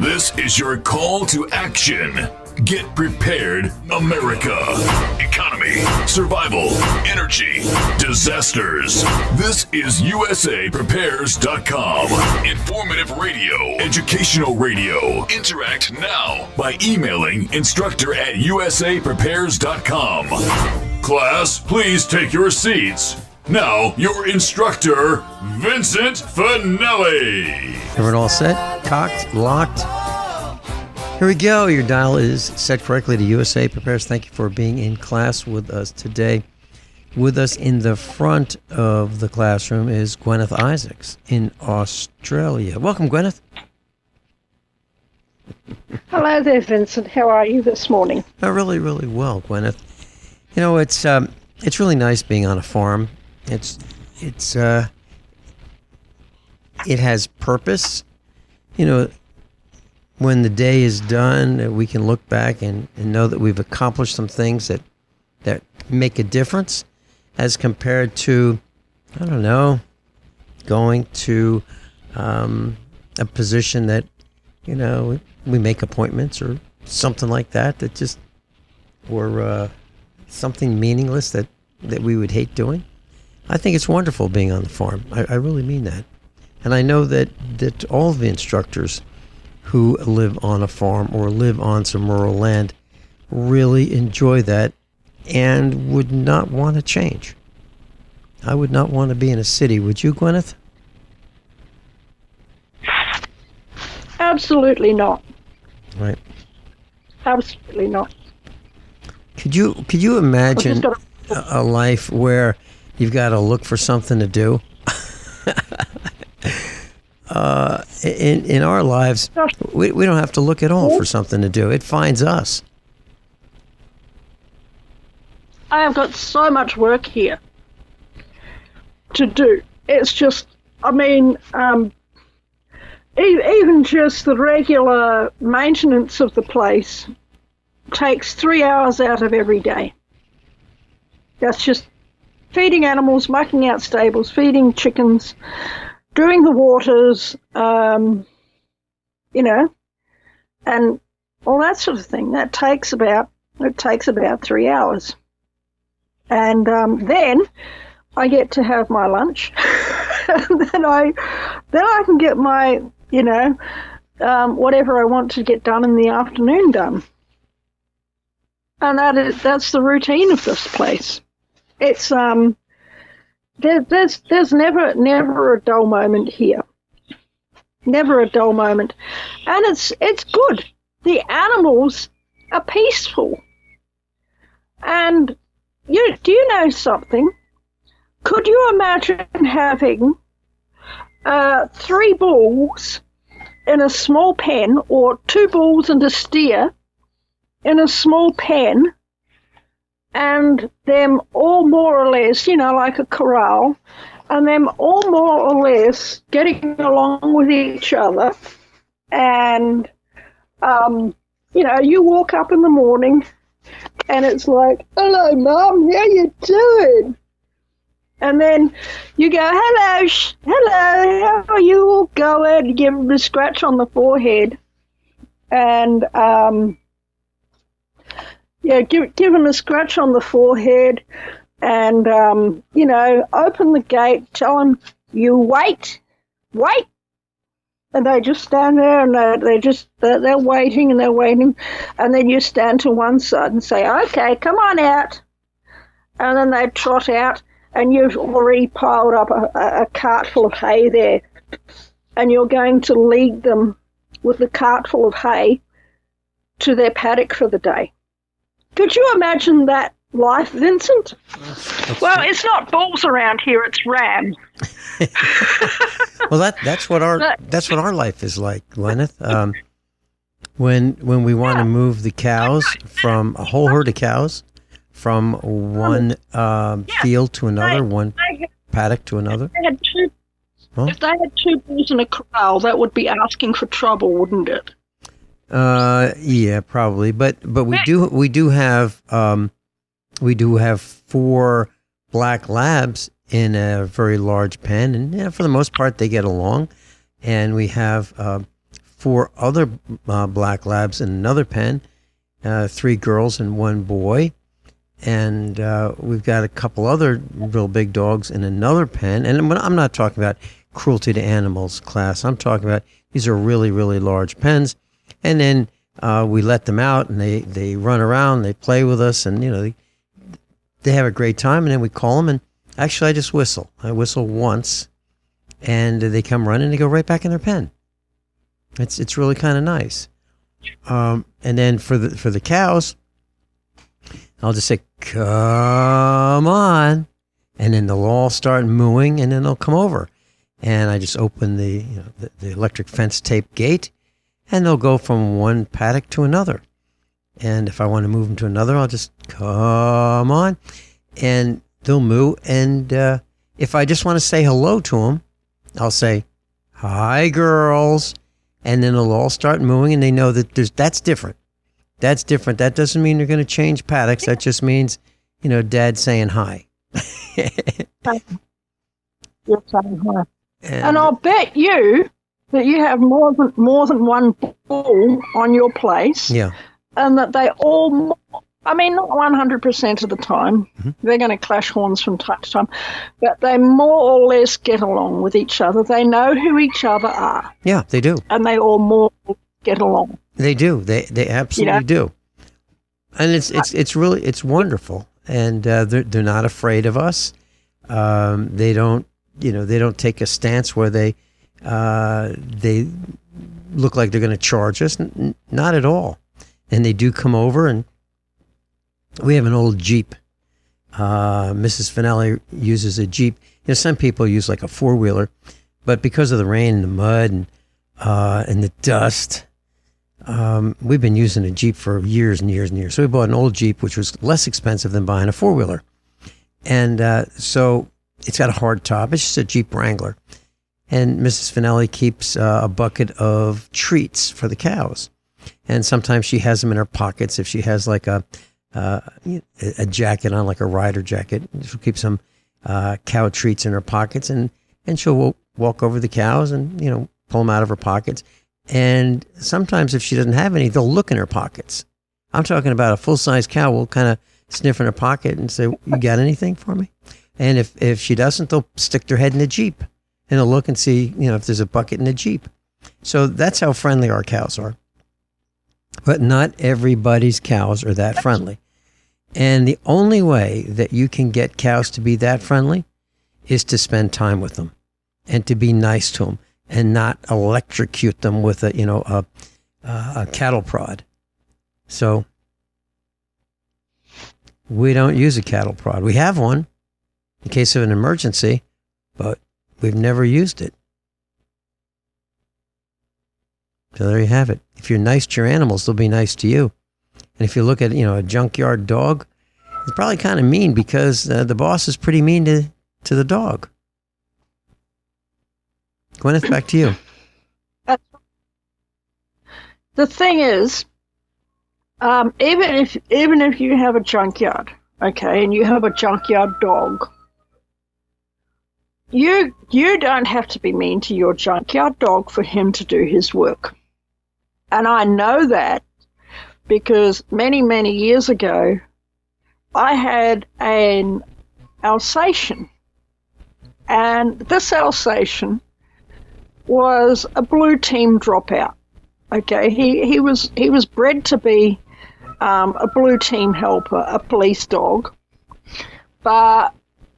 This is your call to action. Get prepared, America. Economy, survival, energy, disasters. This is USAPrepares.com. Informative radio, educational radio. Interact now by emailing instructor@USAPrepares.com. Class, please take your seats. Now, your instructor, Vincent Finelli. Everyone all set? Cocked? Locked? Here we go. Your dial is set correctly to USA Prepares. Thank you for being in class with us today. With us in the front of the classroom is Guineith ISAACS in Australia. Welcome, Guineith. Hello there, Vincent. How are you this morning? Really, really well, Guineith. You know, it's really nice being on a farm. It has purpose. You know, when the day is done, we can look back and know that we've accomplished some things that make a difference as compared to, I don't know, going to a position that, you know, we make appointments or something like that just, or something meaningless that we would hate doing. I think it's wonderful being on the farm. I really mean that. And I know that all the instructors who live on a farm or live on some rural land really enjoy that and would not want to change. I would not want to be in a city. Would you, Guineith? Absolutely not. Right. Absolutely not. Could you imagine a life where you've got to look for something to do? In our lives, we don't have to look at all for something to do. It finds us. I have got so much work here to do. It's just, I mean, even just the regular maintenance of the place takes 3 hours out of every day. That's just feeding animals, mucking out stables, feeding chickens, doing the waters, you know, and all that sort of thing. It takes about 3 hours. And then I get to have my lunch, and then I can get my, you know, whatever I want to get done in the afternoon done. And that's the routine of this place. It's there's never a dull moment here. Never a dull moment. And it's good. The animals are peaceful. And do you know something? Could you imagine having 3 bulls in a small pen, or 2 bulls and a steer in a small pen, and them all more or less, you know, like a corral, and them all more or less getting along with each other. And, you know, you walk up in the morning and it's like, hello, Mum, how you doing? And then you go, hello, how are you all going? You give them a scratch on the forehead. And, yeah, give them a scratch on the forehead and, you know, open the gate, tell them, you wait. And they just stand there and they're waiting and they're waiting. And then you stand to one side and say, okay, come on out. And then they trot out and you've already piled up a cart full of hay there. And you're going to lead them with the cart full of hay to their paddock for the day. Could you imagine that life, Vincent? Well, it's not bulls around here; it's rams. Well, that's what our life is like, Guineith. When we want to move the cows from a whole herd of cows from one field to another, one paddock to another. If they had 2 bulls in a corral, that would be asking for trouble, wouldn't it? Yeah, probably, but we do have 4 black labs in a very large pen, and for the most part they get along. And we have 4 other black labs in another pen, 3 girls and 1 boy. And we've got a couple other real big dogs in another pen. And I'm not talking about cruelty to animals class. I'm talking about these are really, really large pens. And then we let them out, and they run around, they play with us, and they have a great time. And then we call them, and actually I just whistle. I whistle once, and they come running, they go right back in their pen. It's really kind of nice. And then for the cows, I'll just say, come on, and then they'll all start mooing, and then they'll come over, and I just open the electric fence tape gate, and they'll go from one paddock to another. And if I want to move them to another, I'll just come on, and they'll moo. And if I just want to say hello to them, I'll say, hi, girls. And then they'll all start mooing, and they know that that's different. That's different. That doesn't mean they're going to change paddocks. That just means, Dad saying hi. You're saying hi. And I'll bet you that you have more than one bull on your place. Yeah. And that they all, I mean, not 100% of the time. Mm-hmm. They're going to clash horns from time to time. But they more or less get along with each other. They know who each other are. Yeah, they do. And they all more get along. They do. They absolutely do. And it's really, it's wonderful. And they're not afraid of us. They don't take a stance where they look like they're going to charge us. Not at all. And they do come over, and we have an old Jeep. Mrs. Finelli uses a Jeep. Some people use like a 4-wheeler, but because of the rain and the mud and the dust, we've been using a Jeep for years and years and years. So we bought an old Jeep, which was less expensive than buying a 4-wheeler. And so it's got a hard top. It's just a Jeep Wrangler. And Mrs. Finelli keeps a bucket of treats for the cows. And sometimes she has them in her pockets. If she has like a jacket on, like a rider jacket, she'll keep some cow treats in her pockets, and she'll walk over the cows and pull them out of her pockets. And sometimes if she doesn't have any, they'll look in her pockets. I'm talking about a full-size cow will kind of sniff in her pocket and say, "You got anything for me?" And if she doesn't, they'll stick their head in the Jeep and they'll look and see if there's a bucket in the Jeep. So that's how friendly our cows are. But not everybody's cows are that friendly. And the only way that you can get cows to be that friendly is to spend time with them and to be nice to them and not electrocute them with a cattle prod. So we don't use a cattle prod. We have one in case of an emergency, but we've never used it. So there you have it. If you're nice to your animals, they'll be nice to you. And if you look at, a junkyard dog, it's probably kind of mean because the boss is pretty mean to the dog. Guineith, back to you. The thing is, even if you have a junkyard, okay, and you have a junkyard dog, you don't have to be mean to your junkyard dog for him to do his work. And I know that because many, many years ago, I had an Alsatian. And this Alsatian was a blue team dropout. Okay, he was bred to be a blue team helper, a police dog. But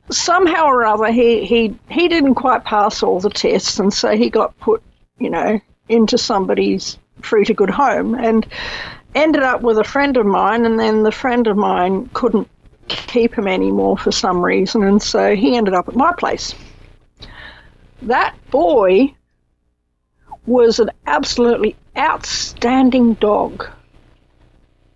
somehow or other, he didn't quite pass all the tests, and so he got put, into somebody's free to good home and ended up with a friend of mine, and then the friend of mine couldn't keep him anymore for some reason, and so he ended up at my place. That boy was an absolutely outstanding dog.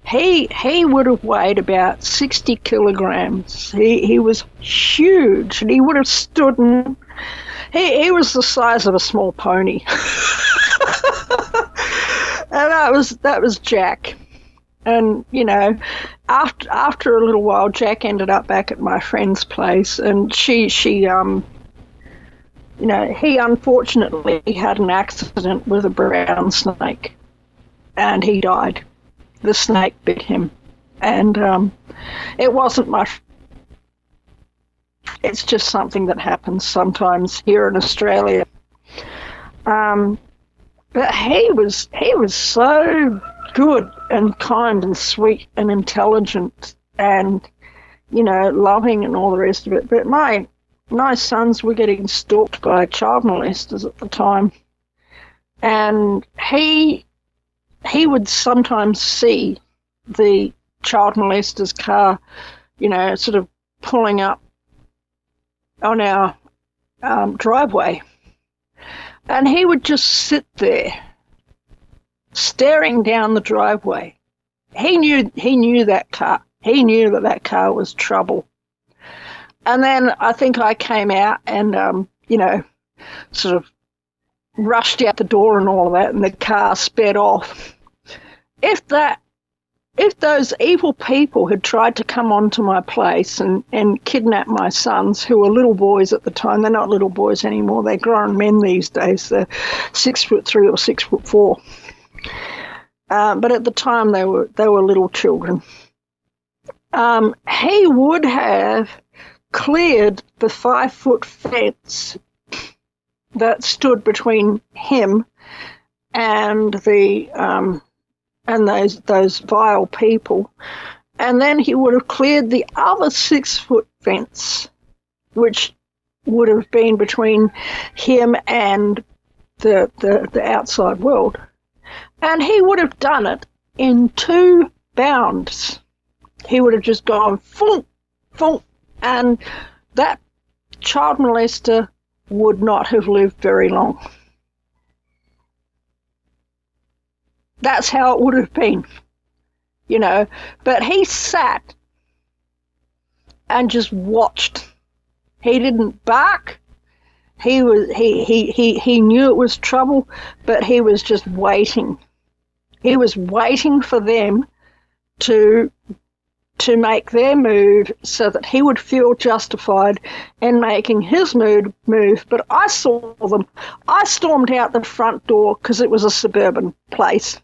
He would have weighed about 60 kilograms. He was huge, and he would have stood and he was the size of a small pony. And that was Jack. And, after a little while, Jack ended up back at my friend's place, and she he unfortunately had an accident with a brown snake, and he died. The snake bit him, and it wasn't much. It's just something that happens sometimes here in Australia. But he was so good and kind and sweet and intelligent and, loving and all the rest of it. But my sons were getting stalked by child molesters at the time. And he would sometimes see the child molester's car, sort of pulling up on our driveway. And he would just sit there, staring down the driveway. He knew that car. He knew that car was trouble. And then I think I came out and, sort of rushed out the door and all of that, and the car sped off. If those evil people had tried to come onto my place and kidnap my sons, who were little boys at the time — they're not little boys anymore, they're grown men these days, they're 6'3" or 6'4". But at the time they were little children. He would have cleared the 5-foot fence that stood between him and those vile people, and then he would have cleared the other 6-foot fence, which would have been between him and the outside world, and he would have done it in 2 bounds. He would have just gone thunk, thunk, and that child molester would not have lived very long. That's how it would have been, But he sat and just watched. He didn't bark. He knew it was trouble, but he was just waiting. He was waiting for them to make their move so that he would feel justified in making his move. But I saw them. I stormed out the front door because it was a suburban place,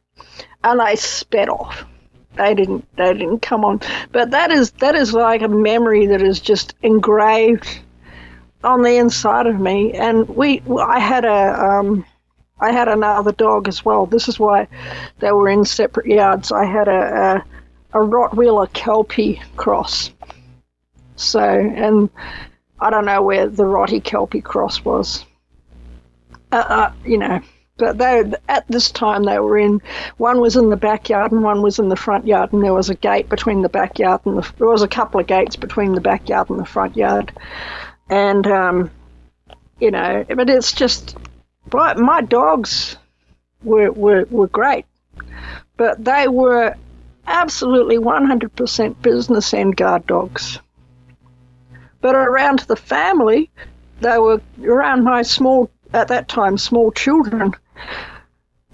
and they sped off. They didn't come on. But that is like a memory that is just engraved on the inside of me. And I had another dog as well. This is why they were in separate yards. I had a Rottweiler Kelpie cross. So, and I don't know where the Rottie Kelpie cross was. But at this time they were one was in the backyard and one was in the front yard, and there was a gate between the backyard and there was a couple of gates between the backyard and the front yard. And, but it's just, my dogs were great, but they were absolutely 100% business end guard dogs. But around the family, they were around my at that time, small children,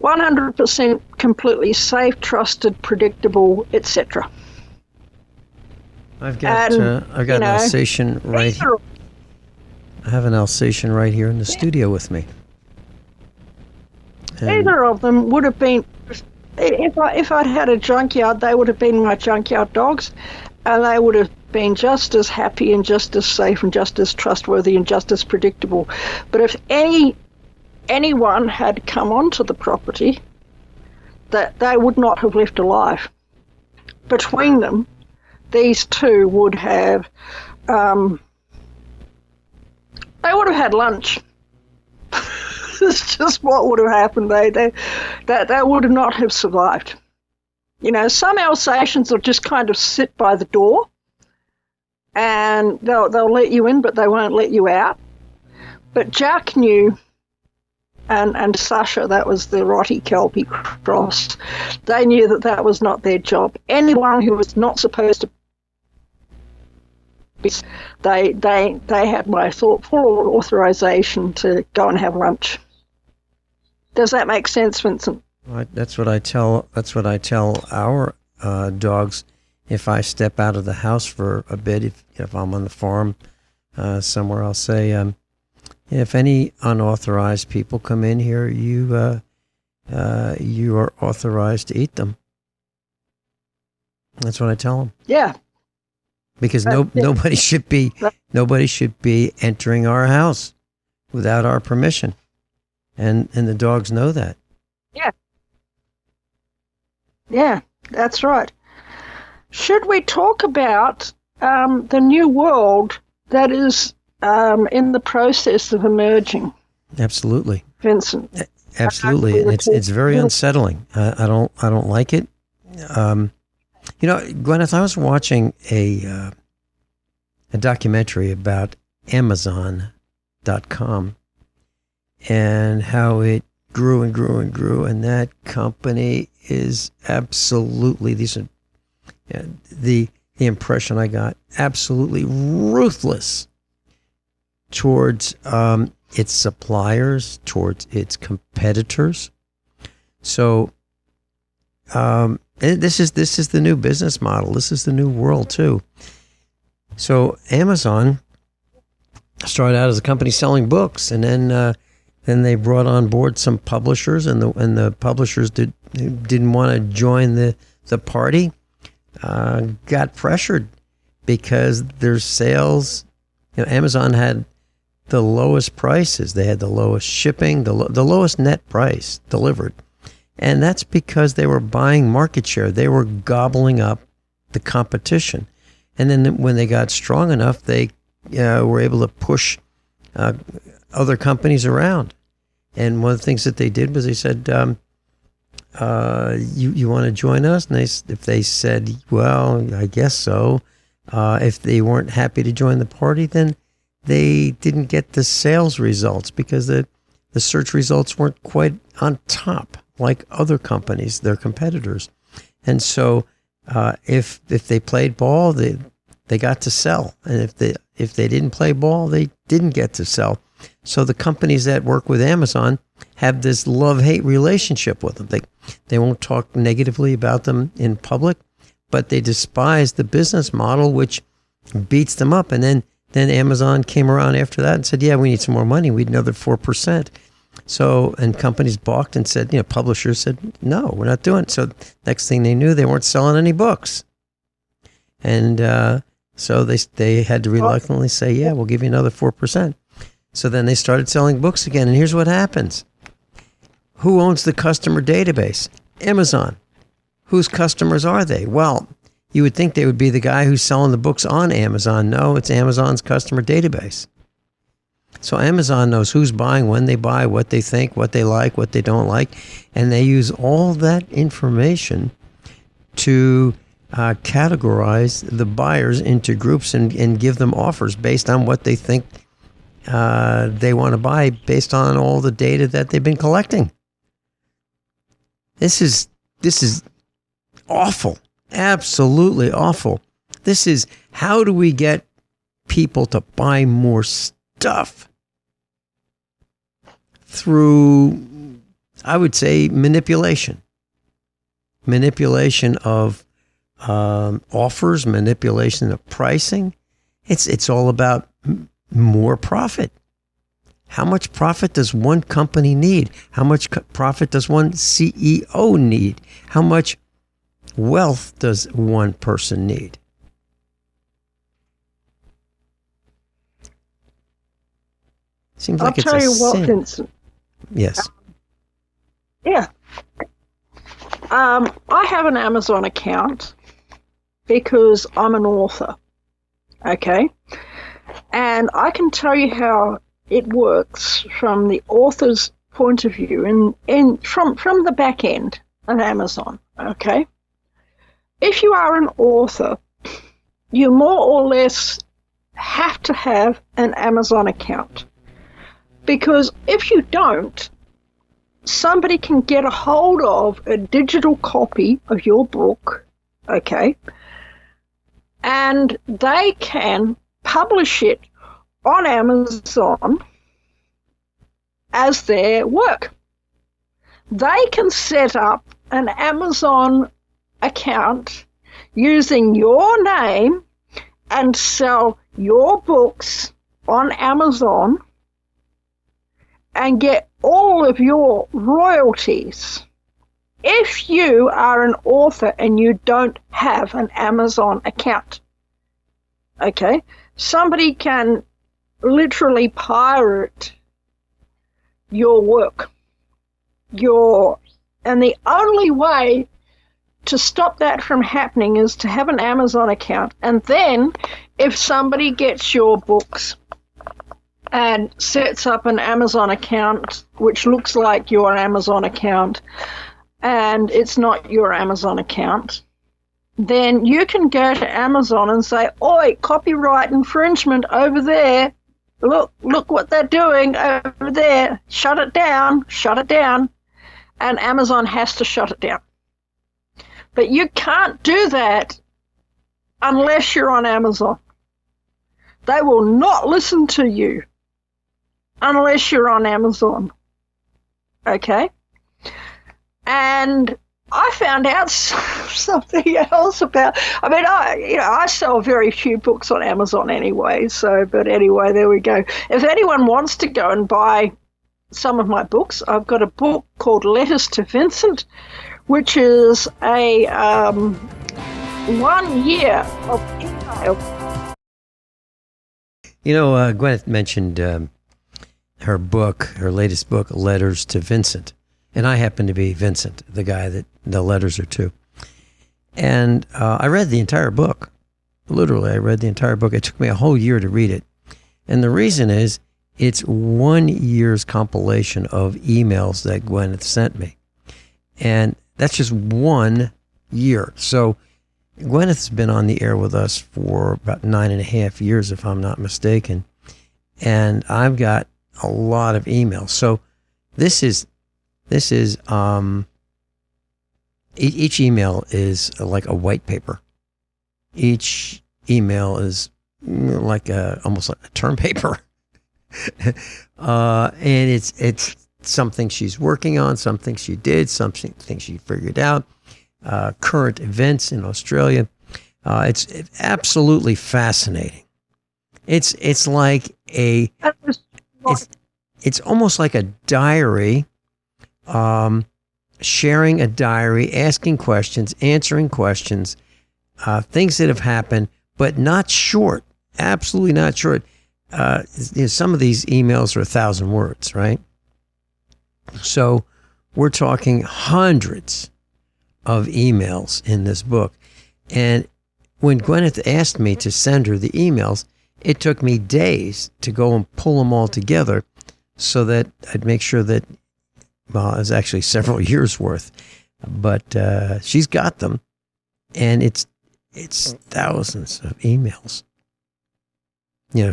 100% completely safe, trusted, predictable, etc. I've got an Alsatian right here. I have an Alsatian right here in the studio with me. And either of them would have been, if I'd had a junkyard, they would have been my junkyard dogs, and they would have been just as happy and just as safe and just as trustworthy and just as predictable. But if anyone had come onto the property, that they would not have left alive. Between them, these two would have, they would have had lunch. It's just what would have happened. They would not have survived. Some Alsatians will just kind of sit by the door, and they'll let you in, but they won't let you out. But Jack knew, and Sasha, that was the Rottie Kelpie cross, they knew that was not their job. Anyone who was not supposed to be, they had my full authorization to go and have lunch. Does that make sense, Vincent? That's what I tell our dogs. If I step out of the house for a bit, if I'm on the farm somewhere, I'll say, If any unauthorized people come in here, you are authorized to eat them. That's what I tell them. Yeah. Because nobody should be entering our house without our permission, and the dogs know that. Yeah. Yeah, that's right. Should we talk about the new world that is in the process of emerging? Absolutely, Vincent. Absolutely, and it's very unsettling. I don't like it. Guineith, I was watching a documentary about Amazon.com and how it grew and grew and grew, and that company is absolutely, the impression I got, absolutely ruthless towards its suppliers, towards its competitors. So this is the new business model. This is the new world too. So Amazon started out as a company selling books, and then they brought on board some publishers, and the publishers didn't want to join the party. Got pressured because their sales. Amazon had the lowest prices. They had the lowest shipping, the lowest net price delivered, and that's because they were buying market share. They were gobbling up the competition. And then when they got strong enough, they were able to push other companies around. And one of the things that they did was they said, you want to join us? And if they said, well, I guess so. If they weren't happy to join the party, then they didn't get the sales results because the search results weren't quite on top like other companies, their competitors. And so if they played ball, they got to sell, and if they didn't play ball, they didn't get to sell. So the companies that work with Amazon have this love-hate relationship with them. They won't talk negatively about them in public, but they despise the business model, which beats them up. And then Amazon came around after that and said, "Yeah, we need some more money. We need another 4%." So, and companies balked and said, publishers said, "No, we're not doing it." So next thing they knew, they weren't selling any books. And so they had to reluctantly say, "Yeah, we'll give you another 4%. So then they started selling books again. And here's what happens. Who owns the customer database? Amazon. Whose customers are they? Well, you would think they would be the guy who's selling the books on Amazon. No, it's Amazon's customer database. So Amazon knows who's buying, when they buy, what they think, what they like, what they don't like, and they use all that information to categorize the buyers into groups and give them offers based on what they think they want to buy based on all the data that they've been collecting. This is awful, absolutely awful. This is, how do we get people to buy more stuff? Through, I would say, manipulation of offers, manipulation of pricing. It's all about more profit. How much profit does one company need? How much profit does one CEO need? How much wealth does one person need? Seems like it's a sin. I'll tell you what, Vincent. Yes. Yeah. I have an Amazon account because I'm an author. Okay. And I can tell you how it works from the author's point of view from the back end of Amazon. Okay. If you are an author, you more or less have to have an Amazon account. Because if you don't, somebody can get a hold of a digital copy of your book, okay, and they can publish it on Amazon as their work. They can set up an Amazon account using your name and sell your books on Amazon and get all of your royalties. If you are an author and you don't have an Amazon account, okay, somebody can literally pirate your work. And the only way to stop that from happening is to have an Amazon account. And then if somebody gets your books and sets up an Amazon account which looks like your Amazon account and it's not your Amazon account, then you can go to Amazon and say, oi, copyright infringement over there. Look what they're doing over there. Shut it down. And Amazon has to shut it down. But you can't do that unless you're on Amazon. They will not listen to you unless you're on Amazon. Okay? And I found out something else about, I sell very few books on Amazon anyway, but anyway, there we go. If anyone wants to go and buy some of my books, I've got a book called Letters to Vincent, which is a 1 year of email. Guineith mentioned her latest book, Letters to Vincent. And I happen to be Vincent, the guy that the letters are to. And I read the entire book. Literally, I read the entire book. It took me a whole year to read it. And the reason is it's 1 year's compilation of emails that Guineith sent me. And that's just 1 year. So Guineith's been on the air with us for about 9.5 years, if I'm not mistaken. And I've got a lot of emails. So this is each email is like a white paper. Each email is like almost like a term paper. And it's something she's working on, something she did, something she figured out, current events in Australia. It's absolutely fascinating. It's like it's almost like a diary. Sharing a diary, asking questions, answering questions, things that have happened, but not short, absolutely not short. Some of these emails are 1,000 words, right? So we're talking hundreds of emails in this book. And when Guineith asked me to send her the emails, it took me days to go and pull them all together so that I'd make sure that, well, it was actually several years worth, but she's got them, and it's thousands of emails,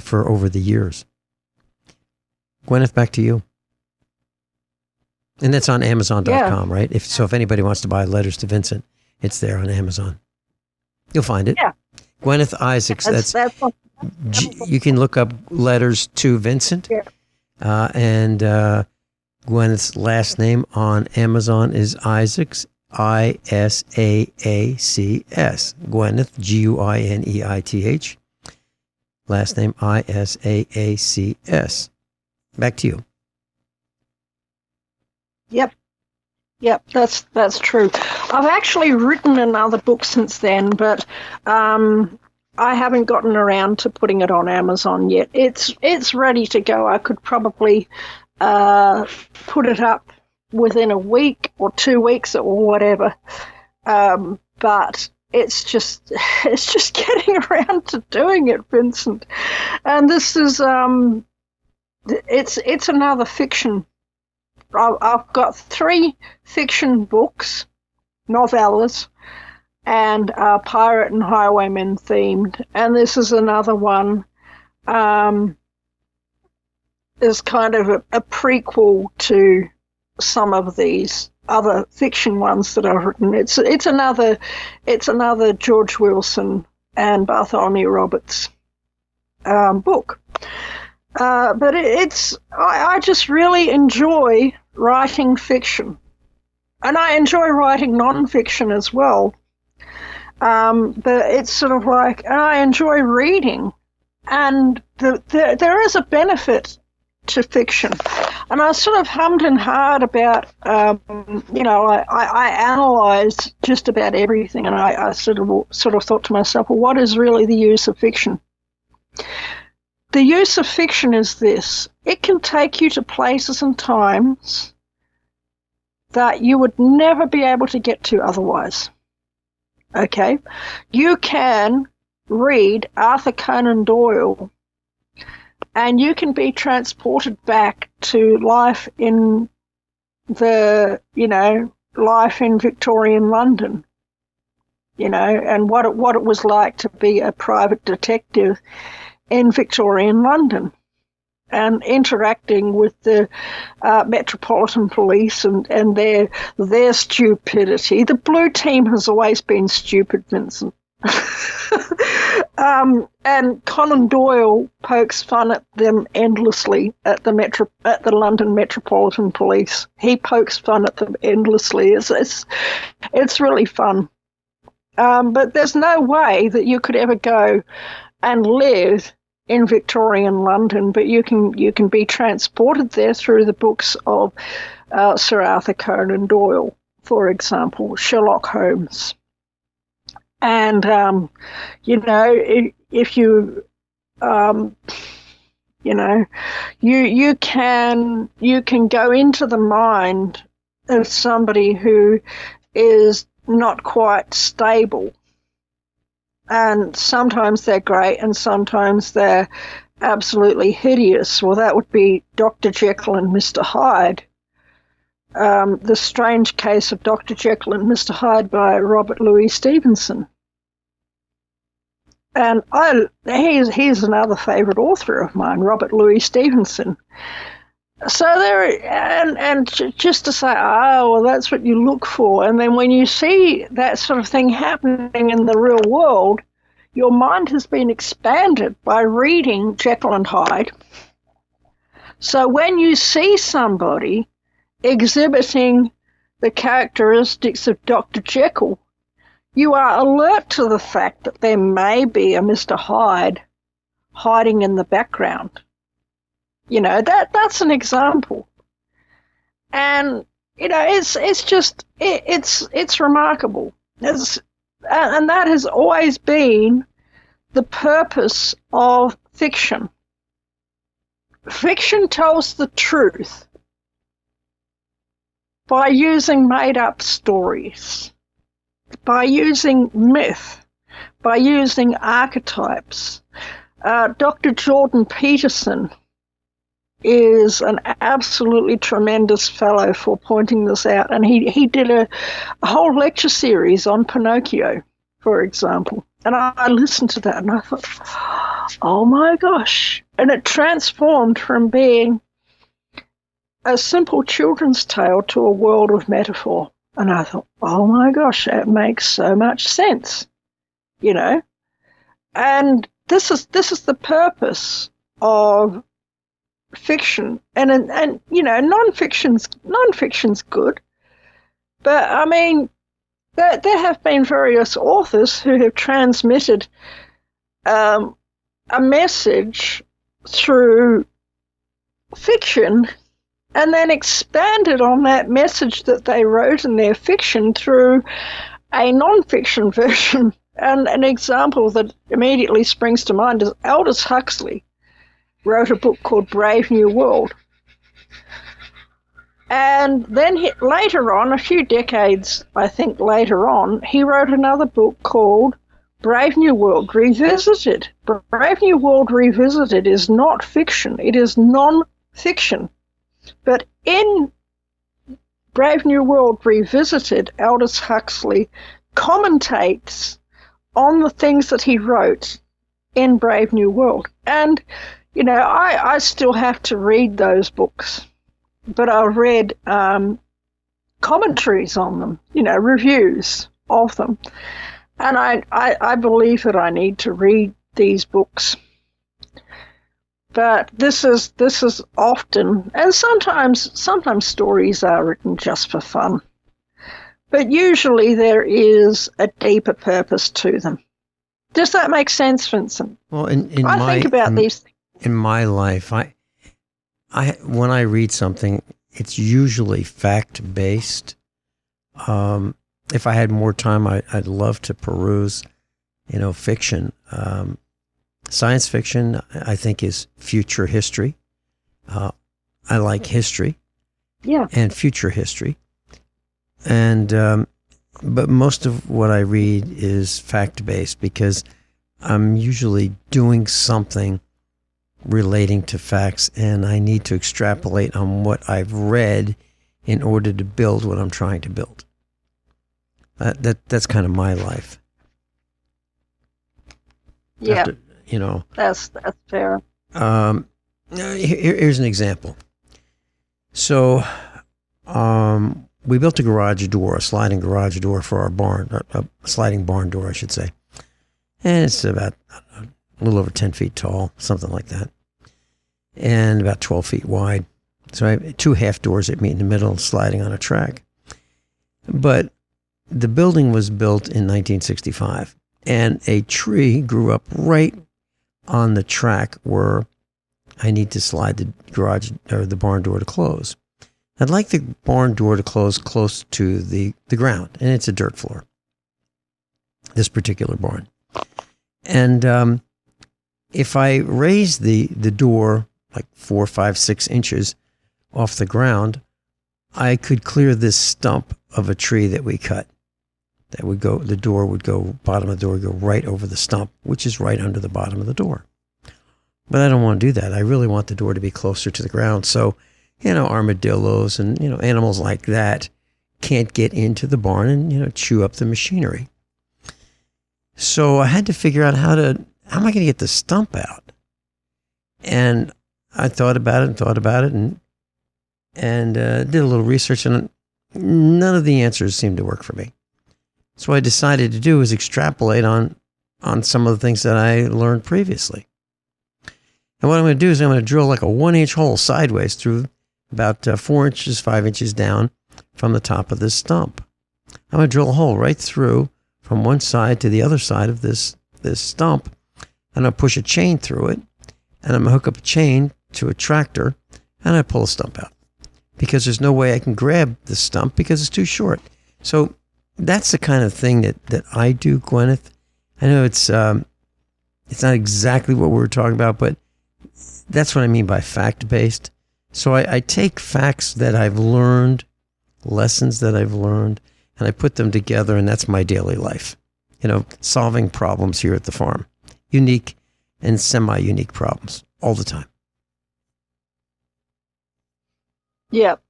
for over the years. Guineith, back to you. And that's on Amazon.com, right? If anybody wants to buy Letters to Vincent, it's there on Amazon. You'll find it. Yeah. Guineith ISAACS. That's you can look up Letters to Vincent, and Guineith's last name on Amazon is ISAACS, ISAACS. Guineith, Guineith. Last name ISAACS. Back to you. Yep, that's true. I've actually written another book since then, but I haven't gotten around to putting it on Amazon yet. It's ready to go. I could probably put it up within a week or 2 weeks or whatever, but it's just getting around to doing it, Vincent. And this is it's another fiction. I've got 3 fiction books, novellas, and pirate and highwaymen themed, and this is another one. Is kind of a prequel to some of these other fiction ones that I've written. It's another George Wilson and Bartholomew Roberts book. But I just really enjoy writing fiction, and I enjoy writing non-fiction as well. But it's sort of like, and I enjoy reading, and there is a benefit to fiction. And I sort of hummed and hawed about, I analysed just about everything, and I sort of thought to myself, well, what is really the use of fiction? The use of fiction is this: it can take you to places and times that you would never be able to get to otherwise. Okay? You can read Arthur Conan Doyle and you can be transported back to life in life in Victorian London, and what it was like to be a private detective in Victorian London, and interacting with the Metropolitan Police and their stupidity. The blue team has always been stupid, Vincent. And Conan Doyle pokes fun at them endlessly at the London Metropolitan Police. He pokes fun at them endlessly. It's really fun. But there's no way that you could ever go and live in Victorian London, but you can be transported there through the books of Sir Arthur Conan Doyle, for example, Sherlock Holmes. And if you you can go into the mind of somebody who is not quite stable. And sometimes they're great and sometimes they're absolutely hideous. Well, that would be Dr. Jekyll and Mr. Hyde. The Strange Case of Dr. Jekyll and Mr. Hyde by Robert Louis Stevenson. And he's another favourite author of mine, Robert Louis Stevenson. So and just to say, well, that's what you look for. And then when you see that sort of thing happening in the real world, your mind has been expanded by reading Jekyll and Hyde. So when you see somebody exhibiting the characteristics of Dr. Jekyll, you are alert to the fact that there may be a Mr. Hyde hiding in the background. That's an example. And, it's remarkable. And that has always been the purpose of fiction. Fiction tells the truth by using made-up stories, by using myth, by using archetypes. Dr. Jordan Peterson is an absolutely tremendous fellow for pointing this out. And he did a whole lecture series on Pinocchio, for example. And I listened to that and I thought, oh my gosh. And it transformed from being a simple children's tale to a world of metaphor. And I thought, oh my gosh, that makes so much sense, And this is the purpose of fiction, and non-fiction's good, but I mean, there have been various authors who have transmitted a message through fiction and then expanded on that message that they wrote in their fiction through a non-fiction version. And an example that immediately springs to mind is Aldous Huxley wrote a book called Brave New World. And then later on, a few decades, I think later on, he wrote another book called Brave New World Revisited. Brave New World Revisited is not fiction, it is non-fiction. But in Brave New World Revisited, Aldous Huxley commentates on the things that he wrote in Brave New World. And I still have to read those books, but I read commentaries on them, reviews of them. And I believe that I need to read these books. But this is often, and sometimes stories are written just for fun. But usually there is a deeper purpose to them. Does that make sense, Vincent? Well, I think about these things. In my life, when I read something, it's usually fact-based. If I had more time, I'd love to peruse, fiction. Science fiction, I think, is future history. I like history. Yeah. And future history. And but most of what I read is fact-based because I'm usually doing something relating to facts, and I need to extrapolate on what I've read in order to build what I'm trying to build. That's kind of my life. Yeah. That's fair. Here's an example. So, we built a garage door, a sliding garage door for our barn, a sliding barn door, I should say. And it's about a little over 10 feet tall, something like that, and about 12 feet wide. So I have 2 half doors that meet in the middle, sliding on a track. But the building was built in 1965, and a tree grew up right on the track where I need to slide the garage or the barn door to close. I'd like the barn door to close close to the ground, and it's a dirt floor, this particular barn. And if I raise the door like 4, 5, 6 inches off the ground, I could clear this stump of a tree that we cut. That would go, the door would go, bottom of the door would go right over the stump, which is right under the bottom of the door. But I don't want to do that. I really want the door to be closer to the ground. So, armadillos and, animals like that can't get into the barn and, chew up the machinery. So I had to figure out how am I going to get the stump out? And I thought about it and did a little research, and none of the answers seemed to work for me. So what I decided to do is extrapolate on some of the things that I learned previously. And what I'm going to do is I'm going to drill like a 1-inch hole sideways through about 4 inches, 5 inches down from the top of this stump. I'm going to drill a hole right through from one side to the other side of this stump. And I'll push a chain through it, and I'm going to hook up a chain to a tractor, and I pull a stump out. Because there's no way I can grab the stump because it's too short. So that's the kind of thing that I do, Guineith. I know it's not exactly what we were talking about, but that's what I mean by fact-based. So I take facts that I've learned, lessons that I've learned, and I put them together, and that's my daily life. Solving problems here at the farm. Unique and semi-unique problems all the time. Yep.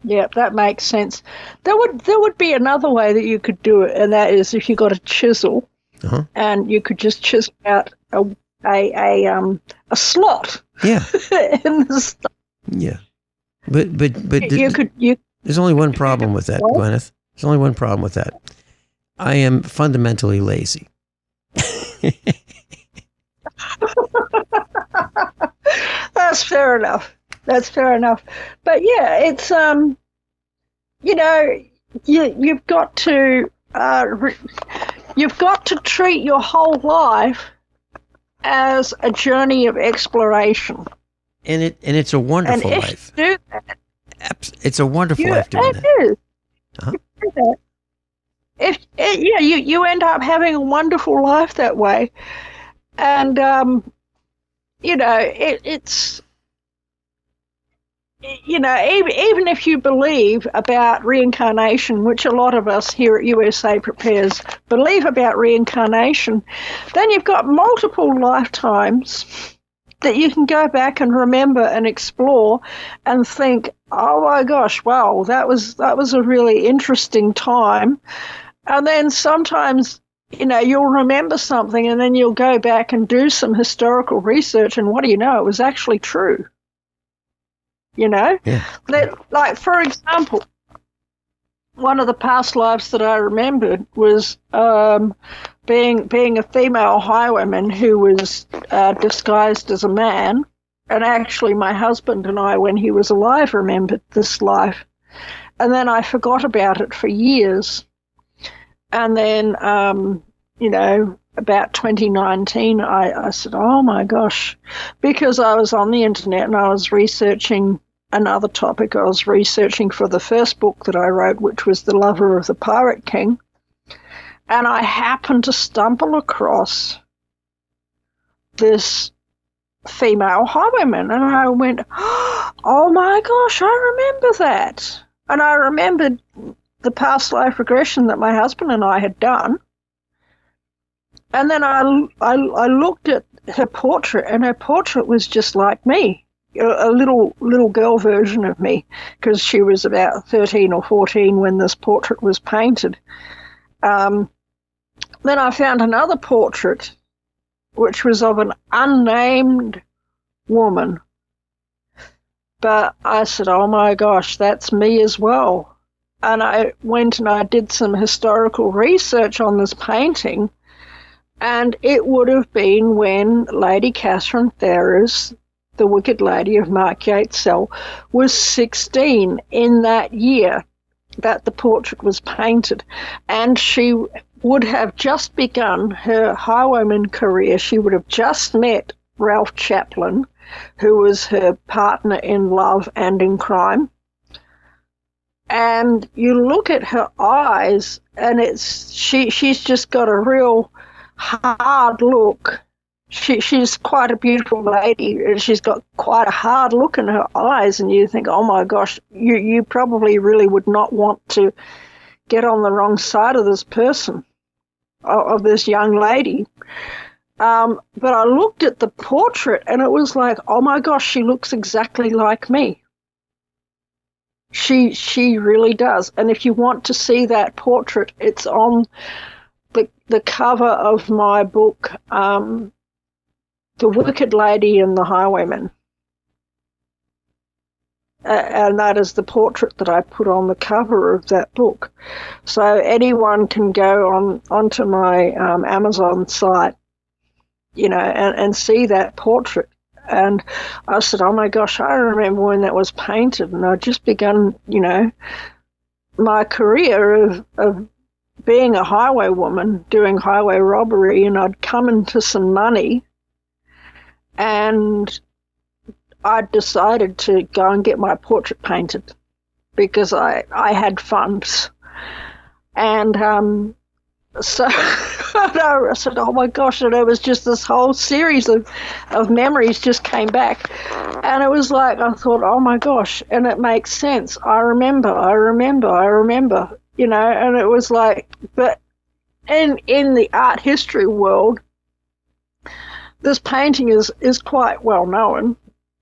Yep, that makes sense. There would be another way that you could do it, and that is if you got a chisel, and you could just chisel out a slot. Yeah. In the stuff. Yeah. But you there's only one problem with that, Guineith. There's only one problem with that. I am fundamentally lazy. That's fair enough. But yeah, it's you've got to treat your whole life as a journey of exploration. And it's a wonderful life. You do that, it's a wonderful life doing that. It is. You do that. You end up having a wonderful life that way, and it's even if you believe about reincarnation, which a lot of us here at USA Prepares believe about reincarnation, then you've got multiple lifetimes that you can go back and remember and explore and think, oh my gosh, wow, that was a really interesting time. And then sometimes, you'll remember something and then you'll go back and do some historical research, and what do you know, it was actually true. Yeah. Like, for example, one of the past lives that I remembered was being a female highwayman who was disguised as a man. And actually my husband and I, when he was alive, remembered this life. And then I forgot about it for years. And then, about 2019, I said, oh my gosh, because I was on the internet and I was researching another topic. I was researching for the first book that I wrote, which was The Lover of the Pirate King. And I happened to stumble across this female highwayman. And I went, oh my gosh, I remember that. And I remembered the past life regression that my husband and I had done. And then I looked at her portrait, and her portrait was just like me, a little girl version of me, because she was about 13 or 14 when this portrait was painted. Then I found another portrait, which was of an unnamed woman. But I said, oh my gosh, that's me as well. And I went and I did some historical research on this painting. And it would have been when Lady Catherine Ferrers, the Wicked Lady of Mark Yates' cell, was 16 in that year that the portrait was painted. And she would have just begun her highwayman career. She would have just met Ralph Chaplin, who was her partner in love and in crime. And you look at her eyes, and she's just got a real hard look. She's quite a beautiful lady, and she's got quite a hard look in her eyes, and you think, oh my gosh, you probably really would not want to get on the wrong side of this person, of this young lady. But I looked at the portrait, and it was like, oh my gosh, she looks exactly like me. She really does. And if you want to see that portrait, it's on the cover of my book, The Wicked Lady and the Highwayman. And that is the portrait that I put on the cover of that book. So anyone can go onto my Amazon site, and see that portrait. And I said, oh my gosh, I remember when that was painted, and I'd just begun, my career of being a highway woman, doing highway robbery, and I'd come into some money, and I decided to go and get my portrait painted because I had funds. And so I said, oh my gosh, and it was just this whole series of memories just came back. And it was like, I thought, oh my gosh, and it makes sense. I remember, and it was like, but in the art history world, this painting is quite well known.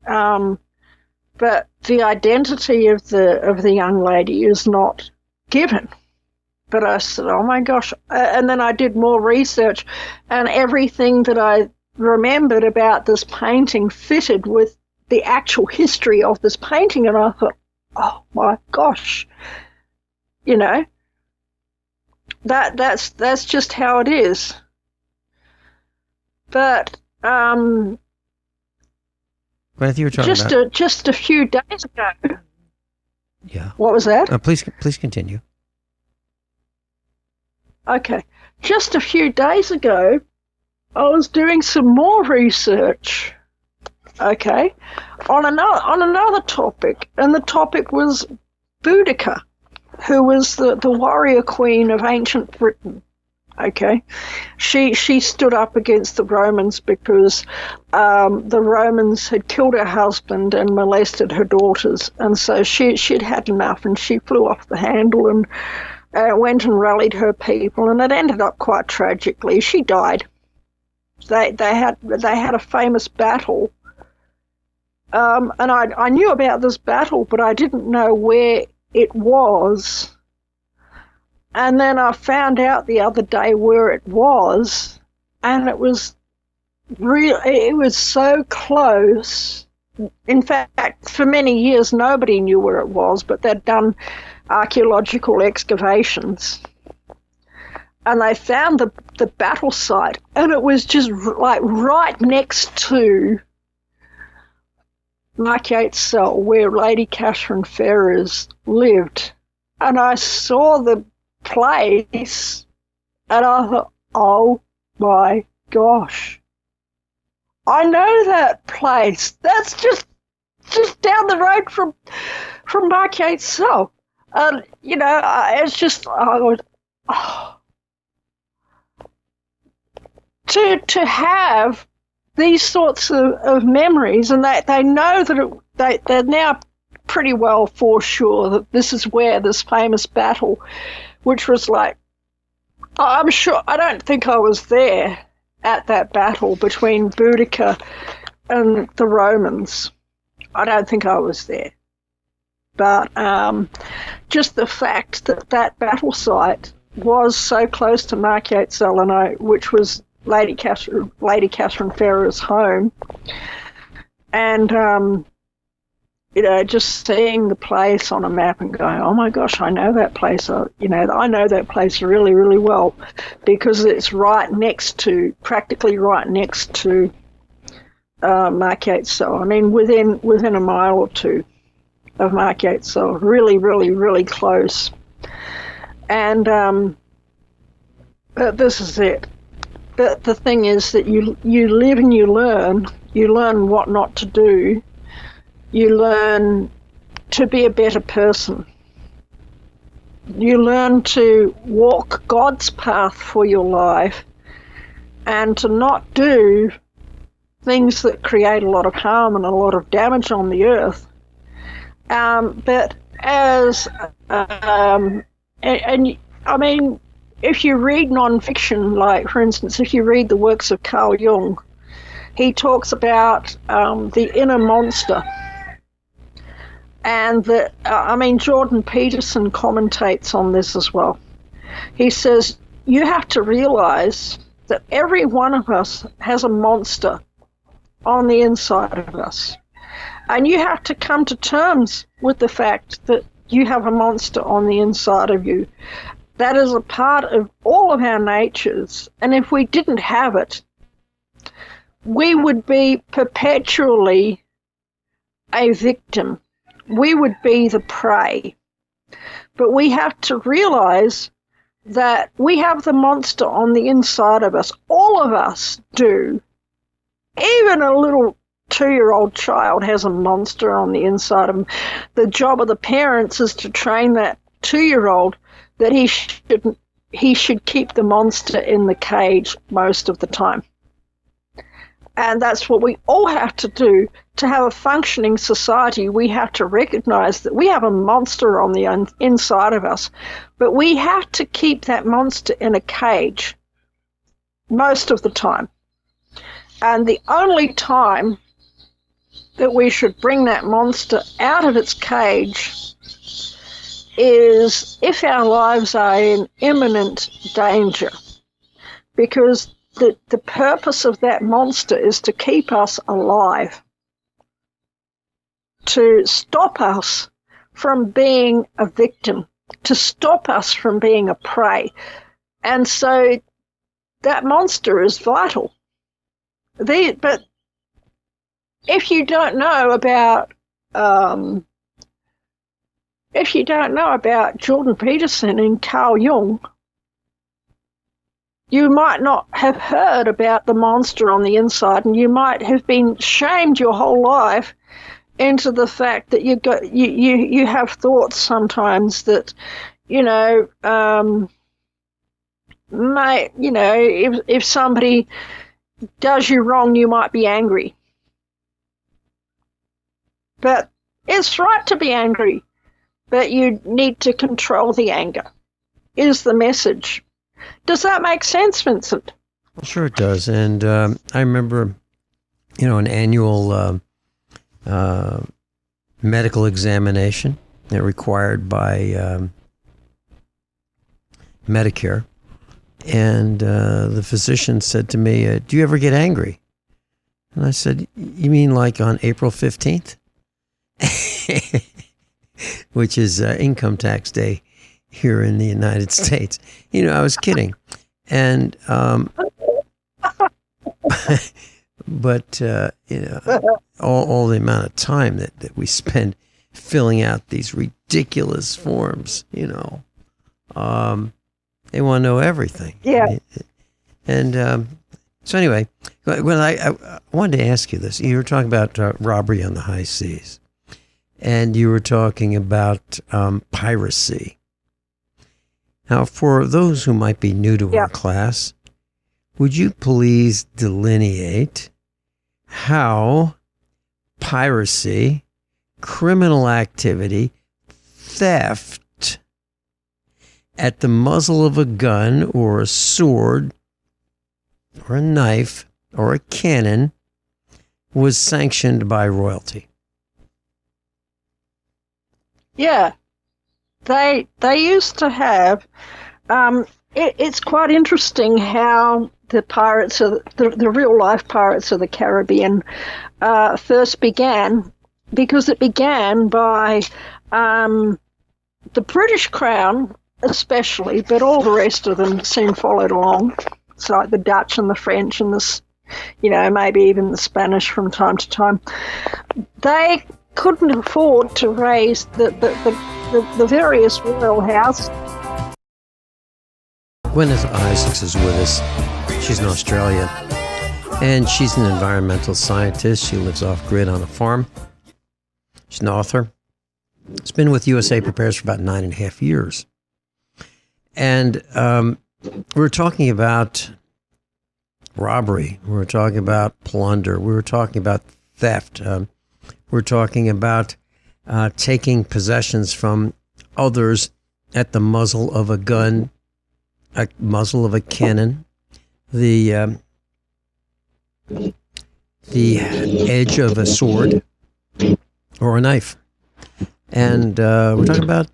But the identity of the young lady is not given. But I said, oh my gosh. And then I did more research, and everything that I remembered about this painting fitted with the actual history of this painting. And I thought, oh my gosh, that's just how it is. But Guineith, you were talking about just a few days ago. Yeah. What was that? Please continue. Okay. Just a few days ago, I was doing some more research, okay, on another topic, and the topic was Boudica, who was the warrior queen of ancient Britain. Okay, she stood up against the Romans because the Romans had killed her husband and molested her daughters, and so she'd had enough, and she flew off the handle and went and rallied her people, and it ended up quite tragically. She died. They had a famous battle, and I knew about this battle, but I didn't know where it was. And then I found out the other day where it was, and it was so close. In fact, for many years nobody knew where it was, but they'd done archaeological excavations, and they found the battle site, and it was just like right next to Mark Yates' cell where Lady Catherine Ferrers lived. And I saw the place, and I thought, oh my gosh. I know that place. That's just down the road from Mark Yates' cell. It's just to have these sorts of memories, and they know that they're now pretty well for sure that this is where this famous battle, which was like, I'm sure, I don't think I was there at that battle between Boudica and the Romans. I don't think I was there. But just the fact that that battle site was so close to Mark Yates' Eleanor, which was Lady Catherine Ferrer's home, and just seeing the place on a map and going, oh my gosh, I know that place. I know that place really, really well, because it's practically right next to Mark Yates' cell. I mean, within a mile or two of Mark Yates' cell, really, really, really close. And but this is it. But the thing is that you live and you learn what not to do. You learn to be a better person. You learn to walk God's path for your life and to not do things that create a lot of harm and a lot of damage on the earth. But as, and I mean, if you read non-fiction, like, for instance, if you read the works of Carl Jung, he talks about the inner monster. And Jordan Peterson commentates on this as well. He says, you have to realize that every one of us has a monster on the inside of us. And you have to come to terms with the fact that you have a monster on the inside of you. That is a part of all of our natures. And if we didn't have it, we would be perpetually a victim. We would be the prey. But we have to realize that we have the monster on the inside of us. All of us do. Even a little 2-year-old child has a monster on the inside of him. The job of the parents is to train that 2-year-old that he should keep the monster in the cage most of the time. And that's what we all have to do to have a functioning society. We have to recognize that we have a monster on the inside of us, but we have to keep that monster in a cage most of the time. And the only time that we should bring that monster out of its cage is if our lives are in imminent danger, because the purpose of that monster is to keep us alive, to stop us from being a victim, to stop us from being a prey. And so that monster is vital. But if you don't know about Jordan Peterson and Carl Jung, you might not have heard about the monster on the inside, and you might have been shamed your whole life into the fact that you have thoughts sometimes that, if somebody does you wrong, you might be angry. But it's right to be angry, but you need to control the anger, is the message. Does that make sense, Vincent? Well, sure it does. And I remember, an annual medical examination required by Medicare. And the physician said to me, do you ever get angry? And I said, you mean like on April 15th? Which is income tax day here in the United States. I was kidding. And, but, all the amount of time that we spend filling out these ridiculous forms, they want to know everything. Yeah. And so anyway, when I wanted to ask you this. You were talking about robbery on the high seas, and you were talking about piracy. Now, for those who might be new to our class, would you please delineate how piracy, criminal activity, theft at the muzzle of a gun or a sword or a knife or a cannon was sanctioned by royalty? Yeah, they used to have. It's quite interesting how the pirates, the real life pirates of the Caribbean, first began, because it began by the British Crown, especially, but all the rest of them soon followed along. It's like the Dutch and the French and maybe even the Spanish from time to time. They couldn't afford to raise the various royal houses. Guineith ISAACS is with us. She's in Australia, and she's an environmental scientist. She lives off-grid on a farm. She's an author. She's been with USA Prepares for about 9.5 years. And we were talking about robbery. We were talking about plunder. We were talking about theft. We're talking about taking possessions from others at the muzzle of a gun, a muzzle of a cannon, the edge of a sword or a knife. And we're talking about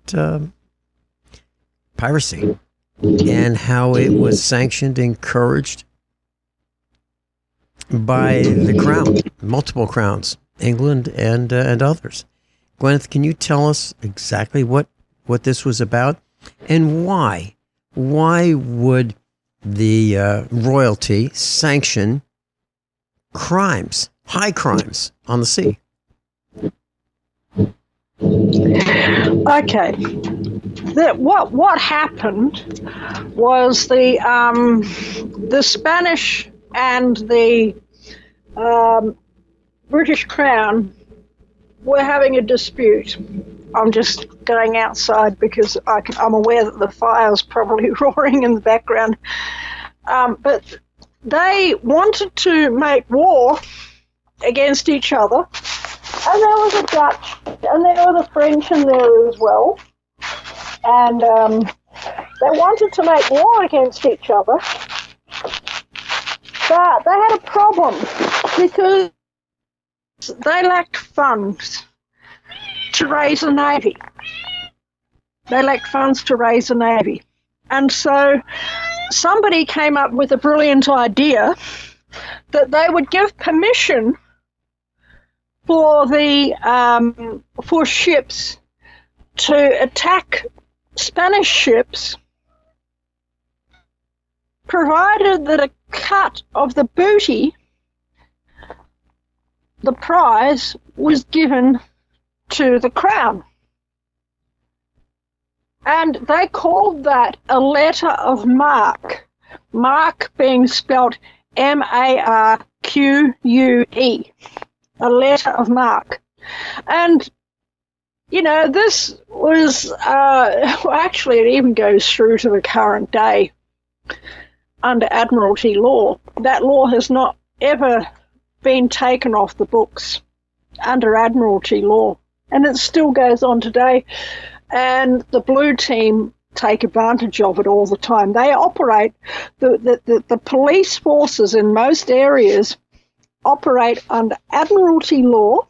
piracy and how it was sanctioned, encouraged by the crown, multiple crowns, England and others. Guineith, can you tell us exactly what this was about and why? Why would the royalty sanction crimes, high crimes on the sea? Okay. What happened was the Spanish and the British Crown were having a dispute. I'm just going outside because I'm aware that the fire's probably roaring in the background. But they wanted to make war against each other. And there was the Dutch, and there were the French in there as well. And they wanted to make war against each other. But they had a problem because they lacked funds to raise a navy. And so somebody came up with a brilliant idea that they would give permission for for ships to attack Spanish ships, provided that a cut of the booty, the prize, was given to the crown. And they called that a letter of marque, marque being spelt M-A-R-Q-U-E, a letter of marque. And, this was, actually it even goes through to the current day under Admiralty law. That law has not ever been taken off the books under Admiralty law, and it still goes on today. And the blue team take advantage of it all the time. They operate, the police forces in most areas operate under Admiralty law,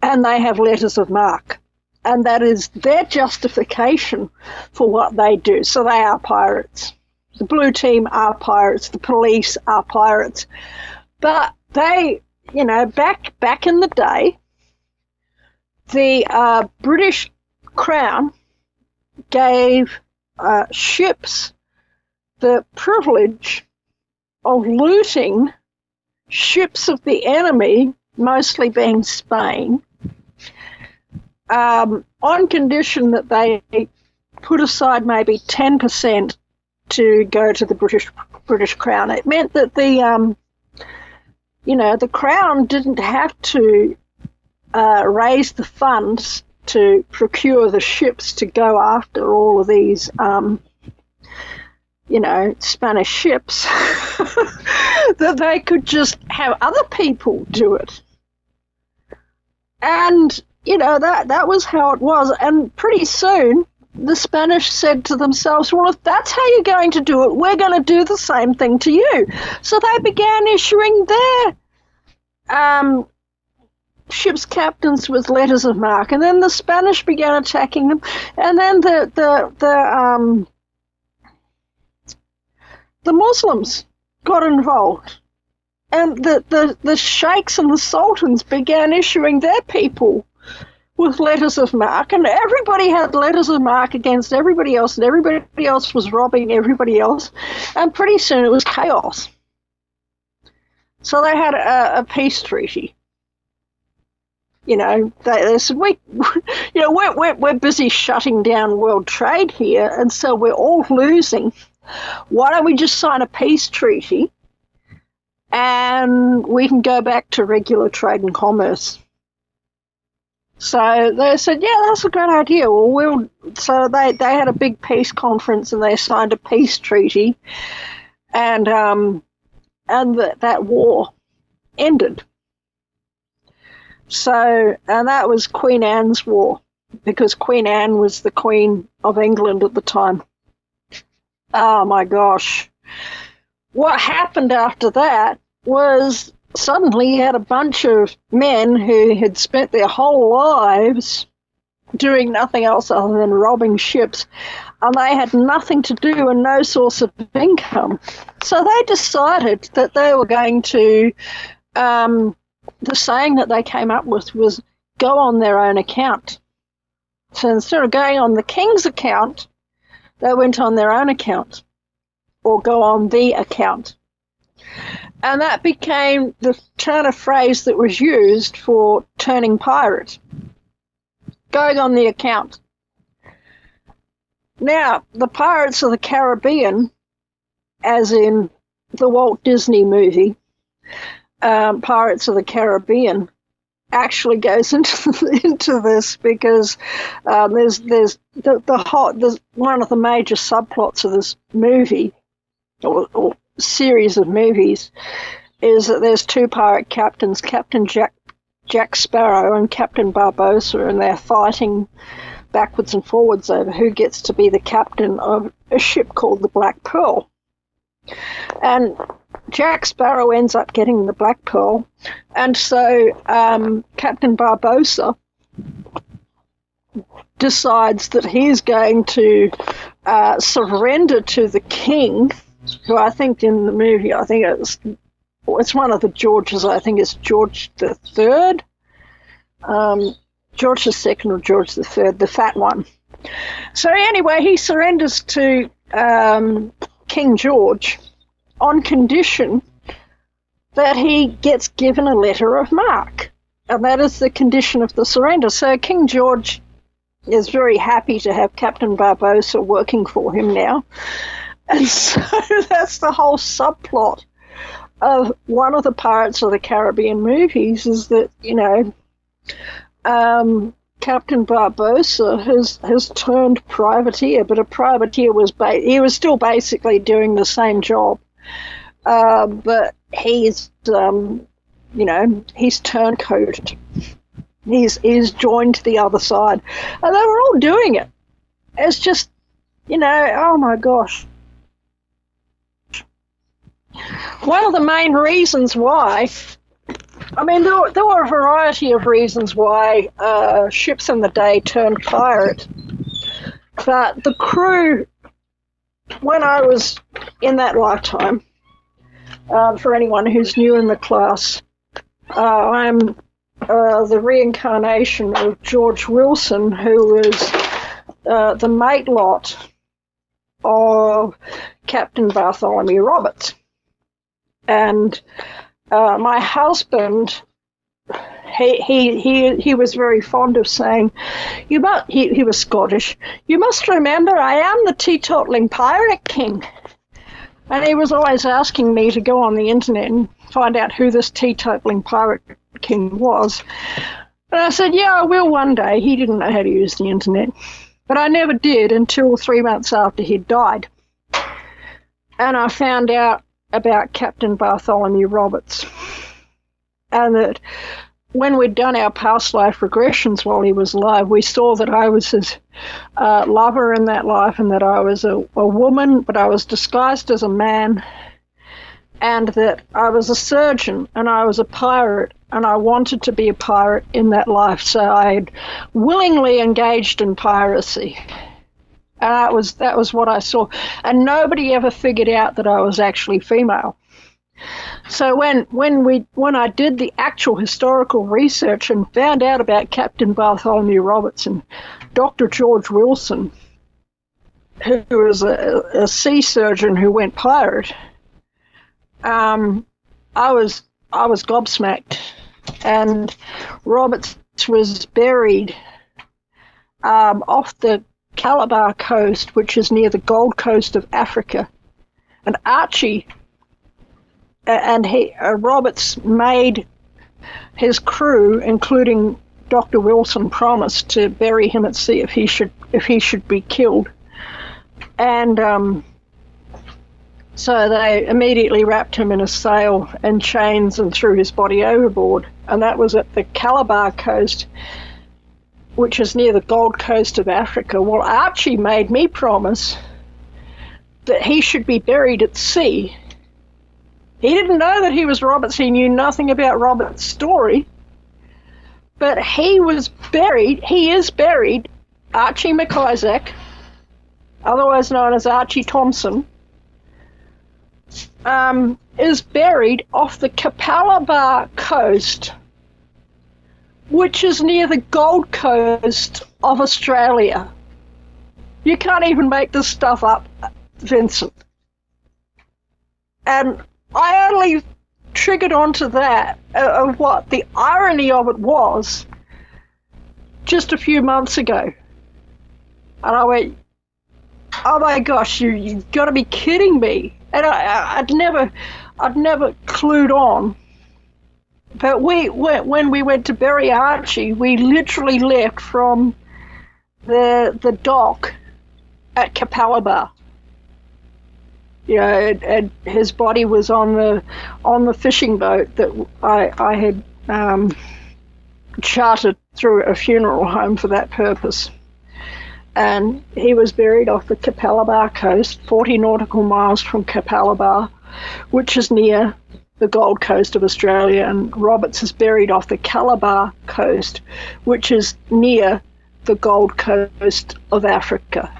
and they have letters of marque. And that is their justification for what they do. So they are pirates. The blue team are pirates. The police are pirates. But they, back in the day, the British Crown gave ships the privilege of looting ships of the enemy, mostly being Spain, on condition that they put aside maybe 10% to go to the British Crown. It meant that the Crown didn't have to raise the funds to procure the ships to go after all of these, Spanish ships, that they could just have other people do it. And, that was how it was. And pretty soon, the Spanish said to themselves, well, if that's how you're going to do it, we're going to do the same thing to you. So they began issuing their ship's captains with letters of marque, and then the Spanish began attacking them, and then the Muslims got involved, and the sheikhs and the sultans began issuing their people with letters of marque, and everybody had letters of marque against everybody else, and everybody else was robbing everybody else, and pretty soon it was chaos. So they had a peace treaty. They said, we're busy shutting down world trade here, and so we're all losing. Why don't we just sign a peace treaty, and we can go back to regular trade and commerce? So they said, yeah, that's a great idea. So they had a big peace conference, and they signed a peace treaty, and that war ended. So, and that was Queen Anne's War, because Queen Anne was the Queen of England at the time. Oh my gosh. What happened after that was suddenly you had a bunch of men who had spent their whole lives doing nothing else other than robbing ships, and they had nothing to do and no source of income. So they decided that they were going to the saying that they came up with was go on their own account. So instead of going on the king's account, they went on their own account, or go on the account. And that became the turn of phrase that was used for turning pirate, going on the account. Now, the Pirates of the Caribbean, as in the Walt Disney movie, Pirates of the Caribbean, actually goes into this, because there's one of the major subplots of this movie or series of movies is that there's two pirate captains, Captain Jack Sparrow and Captain Barbossa, and they're fighting backwards and forwards over who gets to be the captain of a ship called the Black Pearl. And Jack Sparrow ends up getting the Black Pearl, and so Captain Barbossa decides that he's going to surrender to the king, who I think in the movie, I think it's one of the Georges, I think it's George the Third, George the Second or George the Third, the fat one. So anyway, he surrenders to King George on condition that he gets given a letter of marque, and that is the condition of the surrender. So King George is very happy to have Captain Barbossa working for him now, and so that's the whole subplot of one of the Pirates of the Caribbean movies, is that, Captain Barbossa has turned privateer, but a privateer he was still basically doing the same job. But he's turncoated. He's joined the other side. And they were all doing it. It's just, oh my gosh. One of the main reasons why, there were a variety of reasons why ships in the day turned pirate. But the crew, when I was in that lifetime, for anyone who's new in the class, I'm the reincarnation of George Wilson, who was the matelot of Captain Bartholomew Roberts. And my husband, he was very fond of saying, he was Scottish, "You must remember I am the teetotaling pirate king." And he was always asking me to go on the internet and find out who this teetotaling pirate king was. And I said, yeah, I will one day. He didn't know how to use the internet. But I never did until 3 months after he'd died. And I found out about Captain Bartholomew Roberts. And that when we'd done our past life regressions while he was alive, we saw that I was his lover in that life, and that I was a woman, but I was disguised as a man, and that I was a surgeon and I was a pirate, and I wanted to be a pirate in that life, so I had willingly engaged in piracy. And that was what I saw. And nobody ever figured out that I was actually female. So when I did the actual historical research and found out about Captain Bartholomew Roberts and Dr. George Wilson, who was a sea surgeon who went pirate, I was gobsmacked. And Roberts was buried off the Calabar coast, which is near the Gold Coast of Africa. And Archie and Roberts made his crew, including Dr. Wilson, promise to bury him at sea if he should be killed. And so they immediately wrapped him in a sail and chains and threw his body overboard. And that was at the Calabar coast, which is near the Gold Coast of Africa. Well, Archie made me promise that he should be buried at sea. He didn't know that he was Roberts. He knew nothing about Roberts' story. But he is buried, Archie McIsaac, otherwise known as Archie Thompson, is buried off the Calabar coast, which is near the Gold Coast of Australia. You can't even make this stuff up, Vincent. And I only triggered onto that, of what the irony of it was, just a few months ago. And I went, oh my gosh, you've got to be kidding me. And I'd never clued on. But when we went to bury Archie, we literally left from the dock at Calabar. You know, and his body was on the fishing boat that I had chartered through a funeral home for that purpose. And he was buried off the Calabar coast, 40 nautical miles from Calabar, which is near the Gold Coast of Australia. And Roberts is buried off the Calabar coast, which is near the Gold Coast of Africa.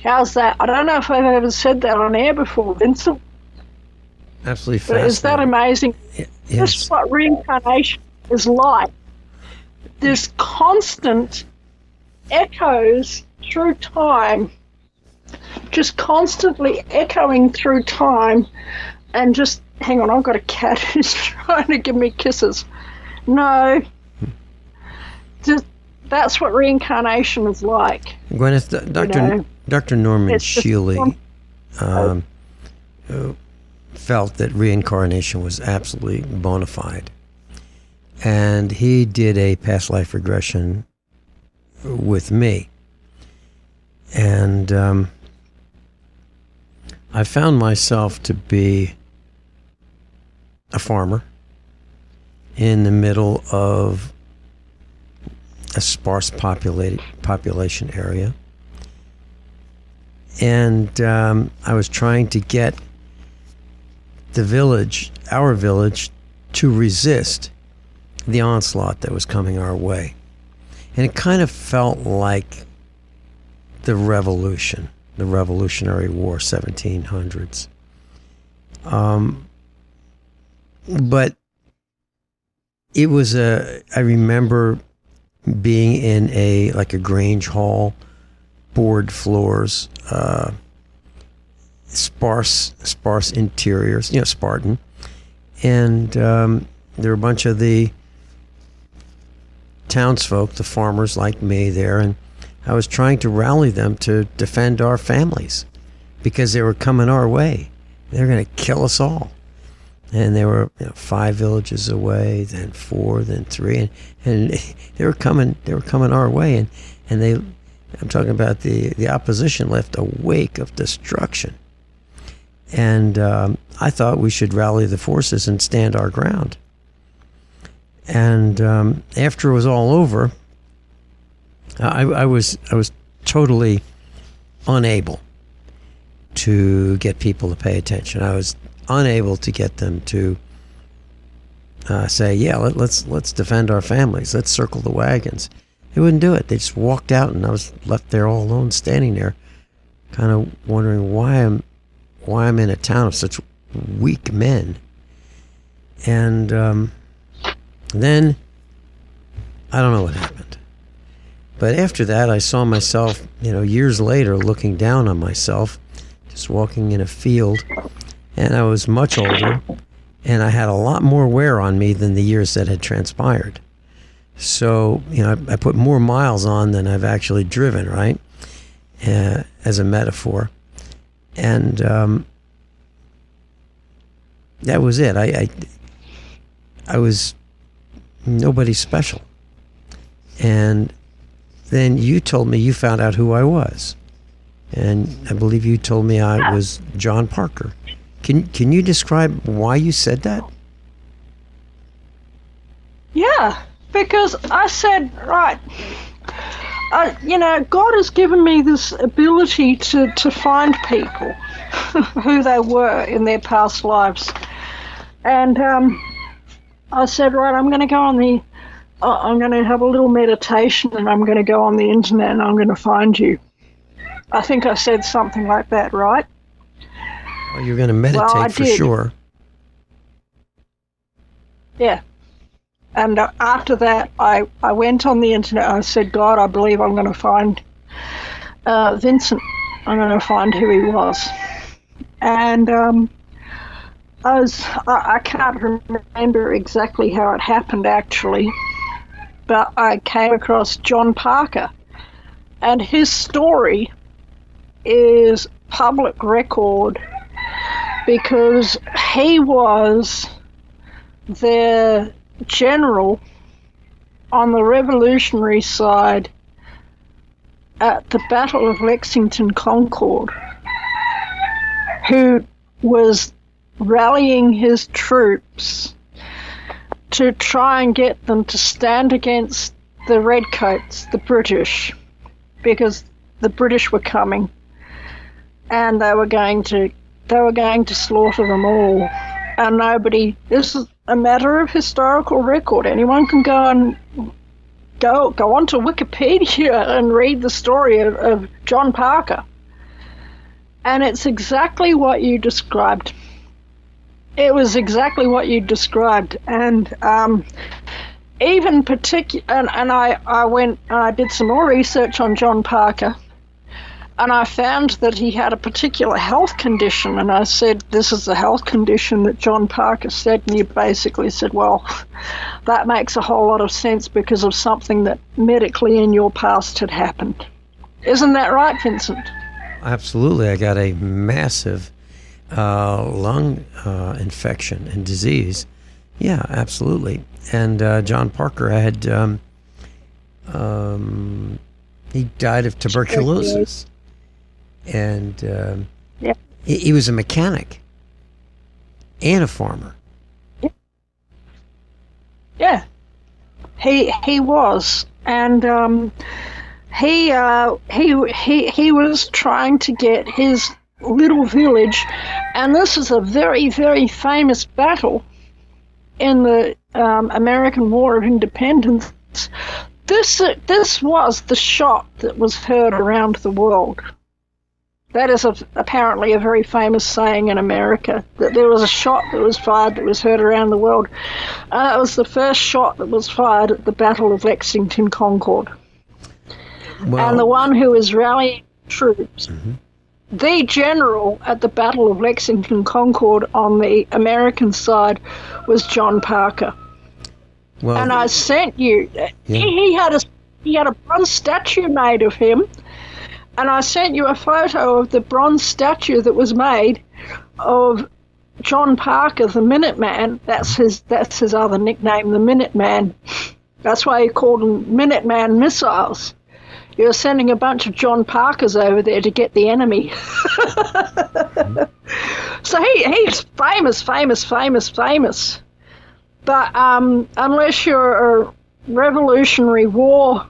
How's that? I don't know if I've ever said that on air before, Vincent. Absolutely fascinating. But is that amazing? Yes. This is what reincarnation is like. There's constant echoes through time, just constantly echoing through time, and just, hang on, I've got a cat who's trying to give me kisses. No. Just, that's what reincarnation is like. Guineith, Dr. Norman Shealy felt that reincarnation was absolutely bona fide. And he did a past life regression with me. And I found myself to be a farmer in the middle of a sparse population area. And I was trying to get our village, to resist the onslaught that was coming our way. And it kind of felt like the Revolutionary War, 1700s. But it was I remember being in a Grange Hall, board floors, sparse interiors, Spartan. And there were a bunch of the townsfolk, the farmers like me there, and I was trying to rally them to defend our families because they were coming our way. they're going to kill us all. And they were 5 villages away, then 4, then 3, and they were coming our way, and I'm talking about the opposition left a wake of destruction. And I thought we should rally the forces and stand our ground. And after it was all over, I was totally unable to get people to pay attention. I was unable to get them to say, yeah, let's defend our families. Let's circle the wagons. They wouldn't do it. They just walked out, and I was left there all alone, standing there, kind of wondering why I'm in a town of such weak men. And then I don't know what happened. But after that, I saw myself, years later, looking down on myself, just walking in a field. And I was much older, and I had a lot more wear on me than the years that had transpired. So, I put more miles on than I've actually driven, right? As a metaphor. And that was it. I was nobody special. And then you told me you found out who I was. And I believe you told me I was John Parker. Can you describe why you said that? Yeah, because I said, right, God has given me this ability to find people who they were in their past lives. And I said, right, I'm going to have a little meditation, and I'm going to go on the internet, and I'm going to find you. I think I said something like that, right? Well, you're going to meditate for sure. Yeah. And after that, I went on the internet. I said, God, I believe I'm going to find Vincent. I'm going to find who he was. And I can't remember exactly how it happened, actually, but I came across John Parker. And his story is public record because he was the general on the revolutionary side at the Battle of Lexington Concord, who was rallying his troops to try and get them to stand against the Redcoats, the British, because the British were coming, and they were going to slaughter them all. And nobody. This is a matter of historical record. Anyone can go onto Wikipedia and read the story of John Parker, and it's exactly what you described. It was exactly what you described, and even particular. And I went and I did some more research on John Parker. And I found that he had a particular health condition, and I said, this is the health condition that John Parker said, and he basically said, well, that makes a whole lot of sense because of something that medically in your past had happened. Isn't that right, Vincent? Absolutely. I got a massive lung infection and disease. Yeah, absolutely. And John Parker had, he died of tuberculosis. And he was a mechanic and a farmer. Yeah, he was, and he was trying to get his little village, and this is a very, very famous battle in the American War of Independence. This was the shot that was heard around the world. That is apparently a very famous saying in America, that there was a shot that was fired that was heard around the world. It was the first shot that was fired at the Battle of Lexington Concord. Well, and the one who was rallying troops, the general at the Battle of Lexington Concord on the American side was John Parker. Well, and I sent you, he had a bronze statue made of him. And I sent you a photo of the bronze statue that was made of John Parker, the Minuteman. That's his other nickname, the Minuteman. That's why he called them Minuteman missiles. You're sending a bunch of John Parkers over there to get the enemy. So he's famous. But unless you're a Revolutionary War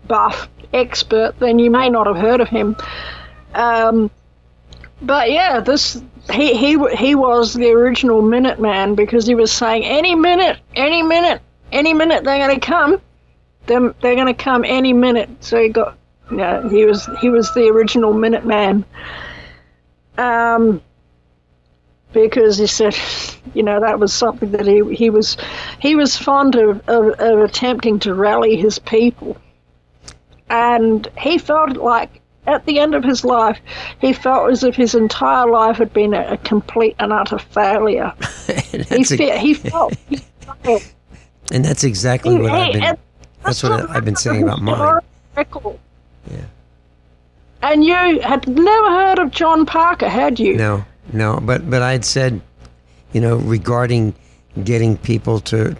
buff expert, then you may not have heard of him. But yeah, he was the original Minuteman, because he was saying any minute they're going to come. They're going to come any minute. So he was the original Minuteman. Because he said, that was something that he was fond of attempting to rally his people. And he felt like, at the end of his life, he felt as if his entire life had been a complete and utter failure. He felt. And that's exactly what I've been saying about mine. Yeah. And you had never heard of John Parker, had you? No. But I'd said, regarding getting people to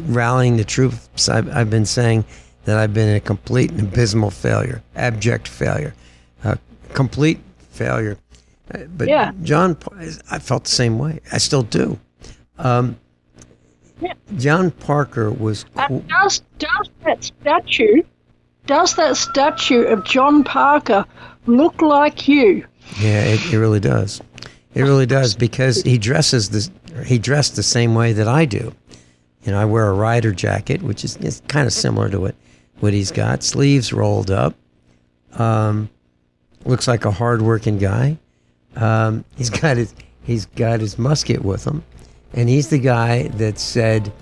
rallying the troops, I've been saying that I've been a complete and abysmal failure, abject failure, complete failure. But yeah. John, I felt the same way. I still do. John Parker was cool. Does that statue of John Parker look like you? Yeah, it really does. It really does, because he dressed the same way that I do. I wear a rider jacket, which is kind of similar to what he's got. Sleeves rolled up. Looks like a hard-working guy. He's got his musket with him, and he's the guy that said,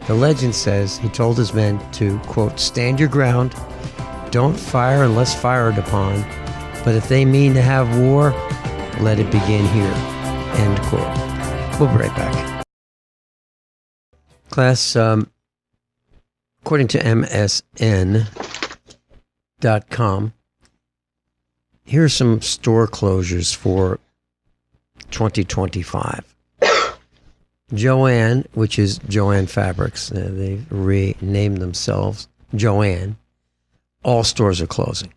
the legend says, he told his men to, quote, "Stand your ground, don't fire unless fired upon, but if they mean to have war, let it begin here," end quote. We'll be right back. Class, according to MSN.com, here are some store closures for 2025. Joanne, which is Joanne Fabrics, they've renamed themselves Joanne. All stores are closing.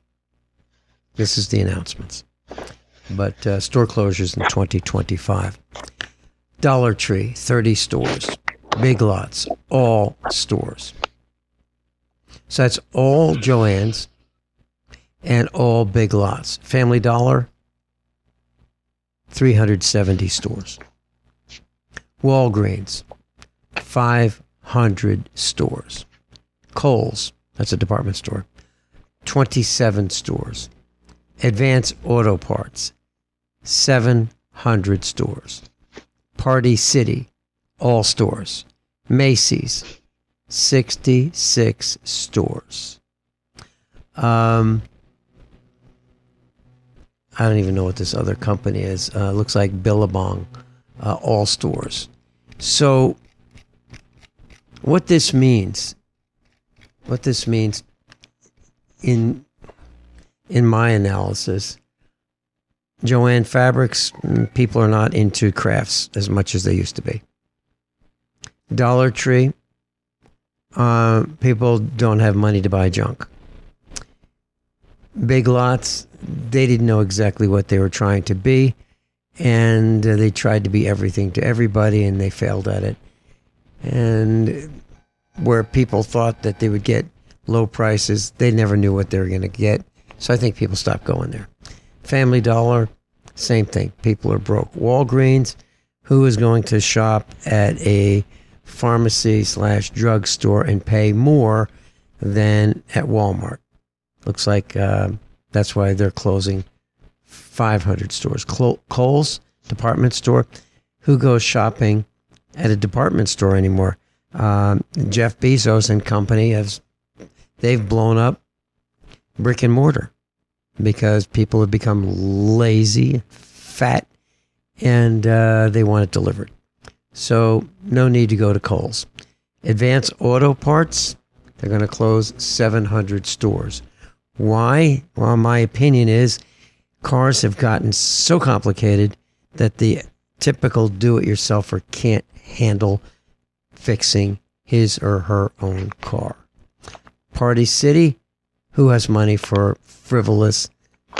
This is the announcements. But store closures in 2025. Dollar Tree, 30 stores. Big Lots, all stores. So that's all Joann's and all Big Lots. Family Dollar, 370 stores. Walgreens, 500 stores. Kohl's, that's a department store, 27 stores. Advance Auto Parts, 700 stores. Party City, all stores. Macy's, 66 stores. I don't even know what this other company is. Looks like Billabong, all stores. So what this means in my analysis, Joanne Fabrics, people are not into crafts as much as they used to be. Dollar Tree, people don't have money to buy junk. Big Lots, they didn't know exactly what they were trying to be, and they tried to be everything to everybody, and they failed at it. And where people thought that they would get low prices, they never knew what they were going to get. So I think people stopped going there. Family Dollar, same thing. People are broke. Walgreens, who is going to shop at a pharmacy/drugstore and pay more than at Walmart? Looks like that's why they're closing 500 stores. Kohl's, department store, who goes shopping at a department store anymore? Jeff Bezos and company, they've blown up brick and mortar because people have become lazy, fat, and they want it delivered. So no need to go to Kohl's. Advance Auto Parts, they're going to close 700 stores. Why? Well, my opinion is cars have gotten so complicated that the typical do-it-yourselfer can't handle fixing his or her own car. Party City, who has money for frivolous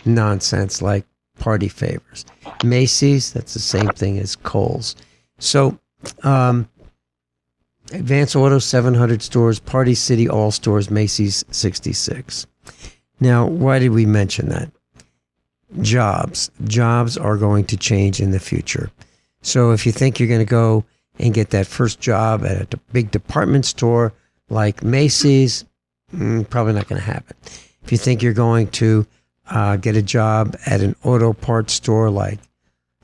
nonsense like party favors? Macy's, that's the same thing as Kohl's. So, Advance Auto, 700 stores, Party City, all stores, Macy's, 66. Now, why did we mention that? Jobs. Jobs are going to change in the future. So if you think you're going to go and get that first job at a big department store like Macy's, probably not going to happen. If you think you're going to get a job at an auto parts store like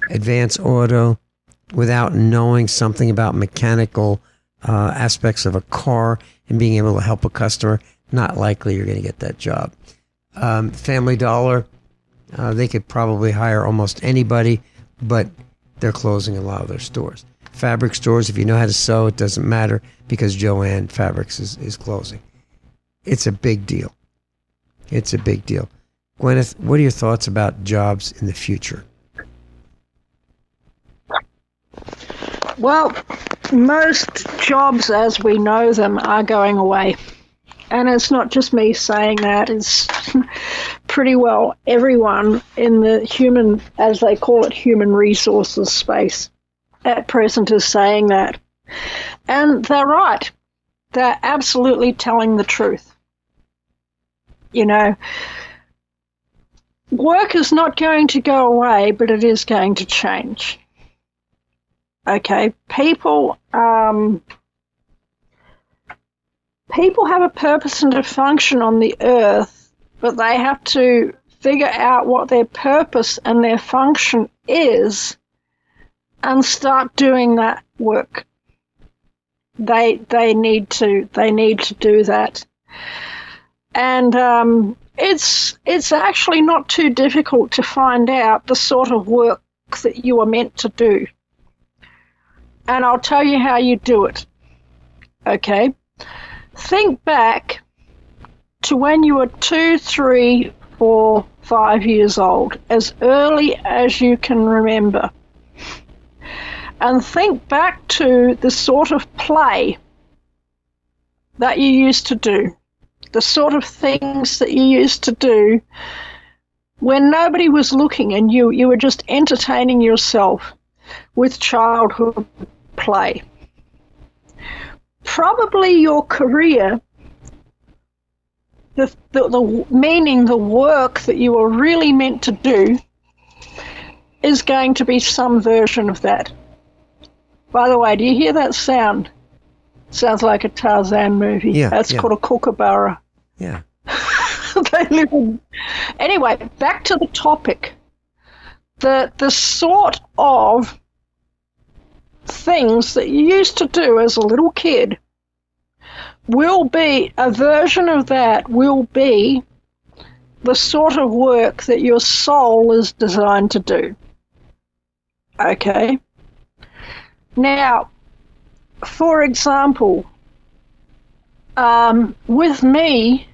Advance Auto without knowing something about mechanical aspects of a car and being able to help a customer, not likely you're going to get that job. Family Dollar, they could probably hire almost anybody, but they're closing a lot of their stores. Fabric stores, if you know how to sew, it doesn't matter because Joann Fabrics is closing. It's a big deal. It's a big deal. Guineith, what are your thoughts about jobs in the future? Well, most jobs as we know them are going away. And it's not just me saying that, it's pretty well everyone in the human, as they call it, human resources space at present is saying that. And they're right. They're absolutely telling the truth. You know, work is not going to go away, but it is going to change. Okay, people have a purpose and a function on the earth, but they have to figure out what their purpose and their function is and start doing that work. They need to do that. And it's actually not too difficult to find out the sort of work that you are meant to do. And I'll tell you how you do it. Okay? Think back to when you were 2, 3, 4, 5 years old, as early as you can remember. And think back to the sort of play that you used to do, the sort of things that you used to do when nobody was looking and you were just entertaining yourself with childhood play. Probably your career, the meaning the work that you were really meant to do, is going to be some version of that. By the way, do you hear that sound? Sounds like a Tarzan movie. Yeah, That's called a kookaburra. Yeah. They live in... Anyway, back to the topic. The sort of things that you used to do as a little kid will be, a version of that will be the sort of work that your soul is designed to do. Okay? Now, for example, with me,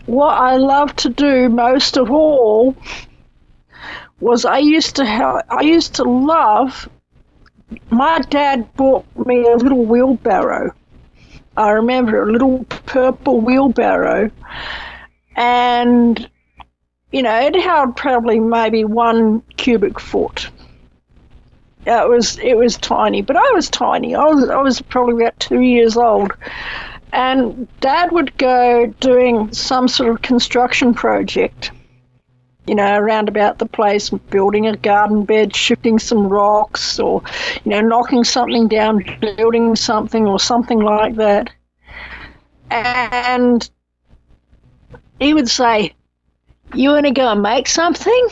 what I love to do most of all was I used to love, my dad bought me a little wheelbarrow. I remember a little purple wheelbarrow, and you know, it held probably maybe 1 cubic foot. It was tiny, but I was tiny. I was probably about 2 years old, and Dad would go doing some sort of construction project, you know, around about the place, building a garden bed, shifting some rocks, or, you know, knocking something down, building something, or something like that. And he would say, "You want to go and make something?"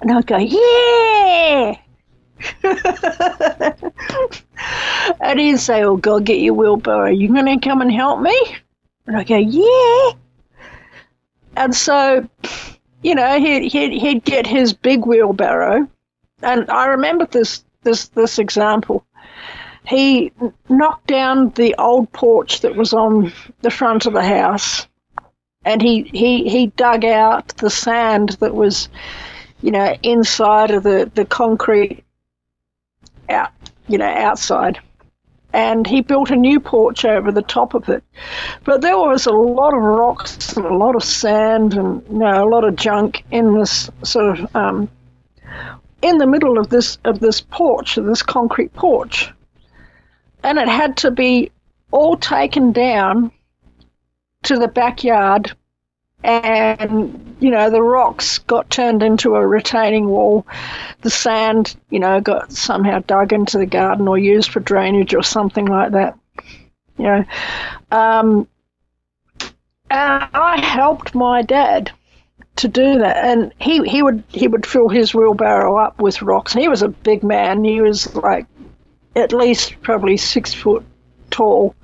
And I'd go, "Yeah." And he'd say, "Oh, go get your wheelbarrow. You going to come and help me?" And I go, "Yeah." And so, you know, he'd get his big wheelbarrow, and I remember this example. He knocked down the old porch that was on the front of the house, and he dug out the sand that was, inside of the concrete outside. And he built a new porch over the top of it. But there was a lot of rocks and a lot of sand and a lot of junk in this sort of in the middle of this porch, of this concrete porch. And it had to be all taken down to the backyard, and the rocks got turned into a retaining wall. The sand got somehow dug into the garden or used for drainage or something like that. And I helped my dad to do that, and he would fill his wheelbarrow up with rocks. And he was a big man. He was like at least probably 6 foot tall,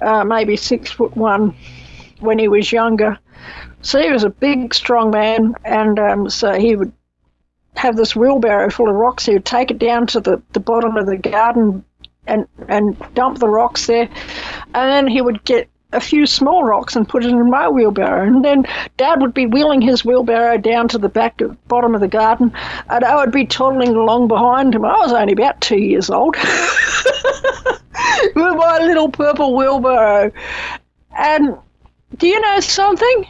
maybe 6'1" when he was younger. So he was a big, strong man, and so he would have this wheelbarrow full of rocks. He would take it down to the bottom of the garden and dump the rocks there, and then he would get a few small rocks and put it in my wheelbarrow. And then Dad would be wheeling his wheelbarrow down to the bottom of the garden, and I would be toddling along behind him. I was only about 2 years old with my little purple wheelbarrow. And do you know something?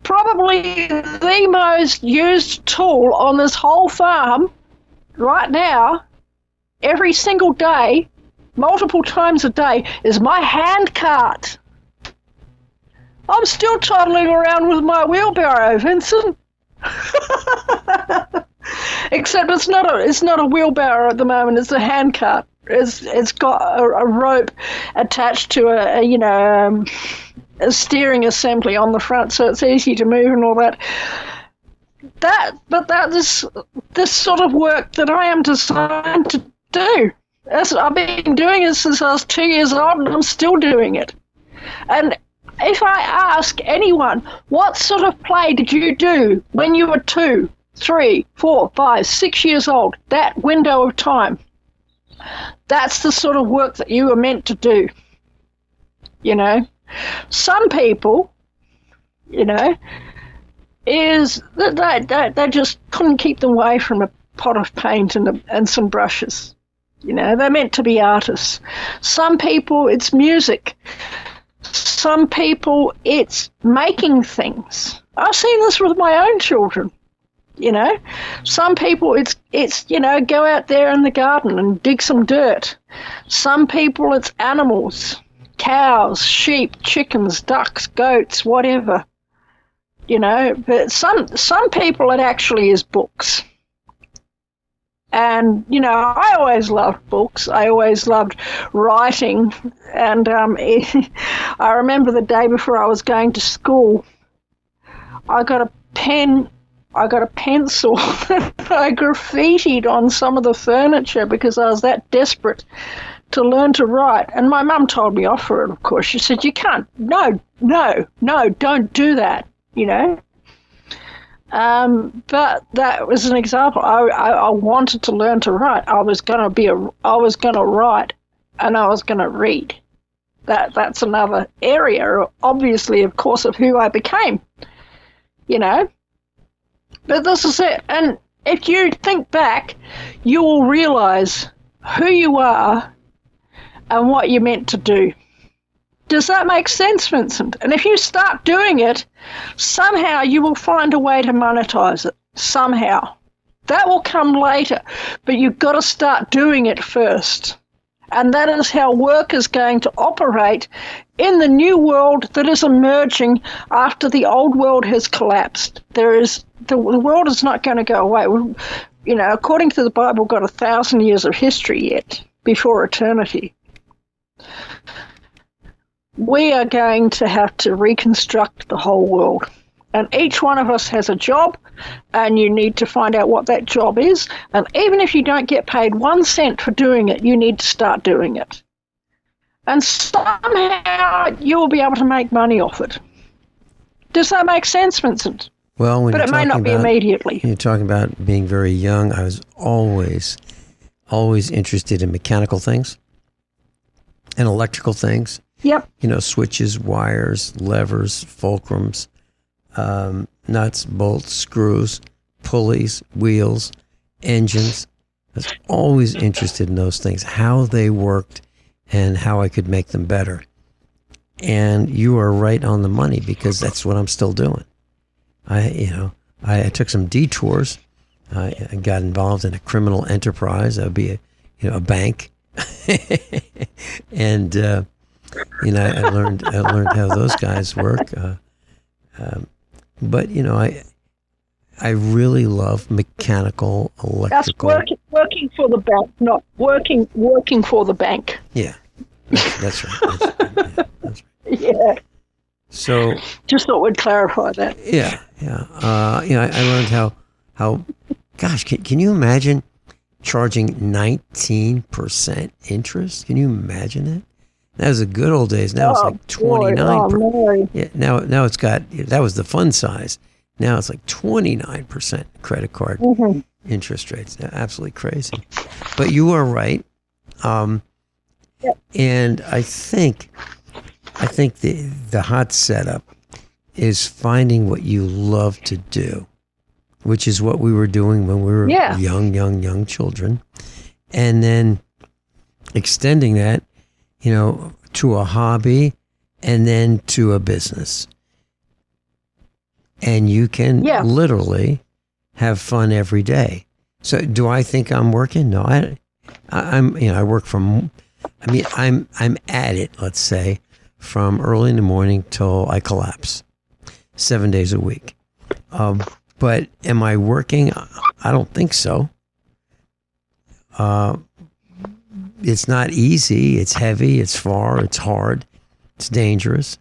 Probably the most used tool on this whole farm right now, every single day, multiple times a day, is my hand cart. I'm still toddling around with my wheelbarrow, Vincent. Except it's not a wheelbarrow at the moment. It's a hand cart. It's got a rope attached to a steering assembly on the front, so it's easy to move and all that. This sort of work that I am designed to do. I've been doing it since I was 2 years old, and I'm still doing it. And if I ask anyone, what sort of play did you do when you were 2, 3, 4, 5, 6 years old, that window of time, that's the sort of work that you were meant to do. Some people, is that they just couldn't keep them away from a pot of paint and some brushes. They're meant to be artists. Some people, it's music. Some people, it's making things. I've seen this with my own children. Some people, it's go out there in the garden and dig some dirt. Some people, it's animals, cows, sheep, chickens, ducks, goats, whatever. But some people, it actually is books. And, I always loved books. I always loved writing. And I remember the day before I was going to school, I got a pen, I got a pencil, I graffitied on some of the furniture because I was that desperate to learn to write. And my mum told me off for it, of course. She said, you can't, no, don't do that, But that was an example. I wanted to learn to write. I was going to write, and I was going to read. That's another area, obviously, of course, of who I became, But this is it. And if you think back, you will realize who you are and what you're meant to do. Does that make sense, Vincent? And if you start doing it, somehow you will find a way to monetize it. Somehow. That will come later, but you've got to start doing it first. And that is how work is going to operate in the new world that is emerging after the old world has collapsed. The world is not going to go away. According to the Bible, we've got 1,000 years of history yet before eternity. We are going to have to reconstruct the whole world. And each one of us has a job, and you need to find out what that job is. And even if you don't get paid 1 cent for doing it, you need to start doing it. And somehow you will be able to make money off it. Does that make sense, Vincent? Well, but it may not be immediately. You're talking about being very young. I was always interested in mechanical things and electrical things. Yep. Switches, wires, levers, fulcrums, nuts, bolts, screws, pulleys, wheels, engines. I was always interested in those things, how they worked and how I could make them better. And you are right on the money, because that's what I'm still doing. I took some detours. I got involved in a criminal enterprise. That would be a bank. And I learned how those guys work. But I really love mechanical, electrical. That's working for the bank, not working for the bank. Yeah, that's right. That's right. Yeah. So just thought we'd clarify that. Yeah. I learned how. Gosh, can you imagine charging 19% interest? Can you imagine that? That was the good old days. Now it's like 29%. Yeah, now it's got, that was the fun size. Now it's like 29% credit card interest rates. Absolutely crazy. But you are right. And I think the hot setup is finding what you love to do, which is what we were doing when we were young children. And then extending that, to a hobby and then to a business. And you can literally have fun every day. So do I think I'm working? No, I work from, I'm at it, let's say, from early in the morning till I collapse, 7 days a week. But am I working? I don't think so. It's not easy. It's heavy. It's far. It's hard. It's dangerous.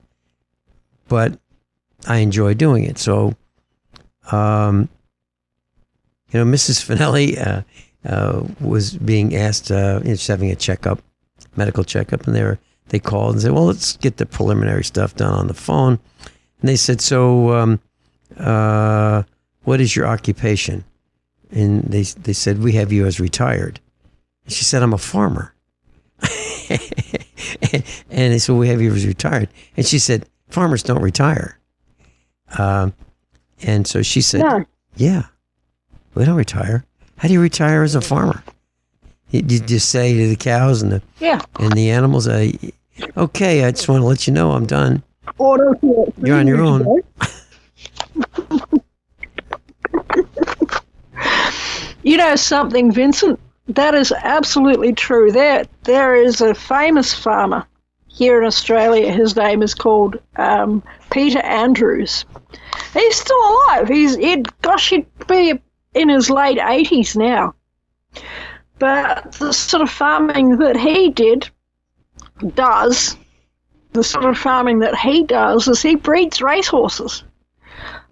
But I enjoy doing it. So, Mrs. Finelli was being asked, she's having a checkup, medical checkup, and they called and said, well, let's get the preliminary stuff done on the phone. And they said, so what is your occupation? And they said, we have you as retired. And she said, I'm a farmer. And they said, we have you as retired. And she said, farmers don't retire. And so she said, yeah, we don't retire. How do you retire as a farmer? You just say to the cows and the animals, okay, I just want to let you know I'm done. You're on your own. You know something, Vincent? That is absolutely true. There is a famous farmer here in Australia. His name is called Peter Andrews. He's still alive. He'd be in his late 80s now. But the sort of farming that he does is he breeds racehorses.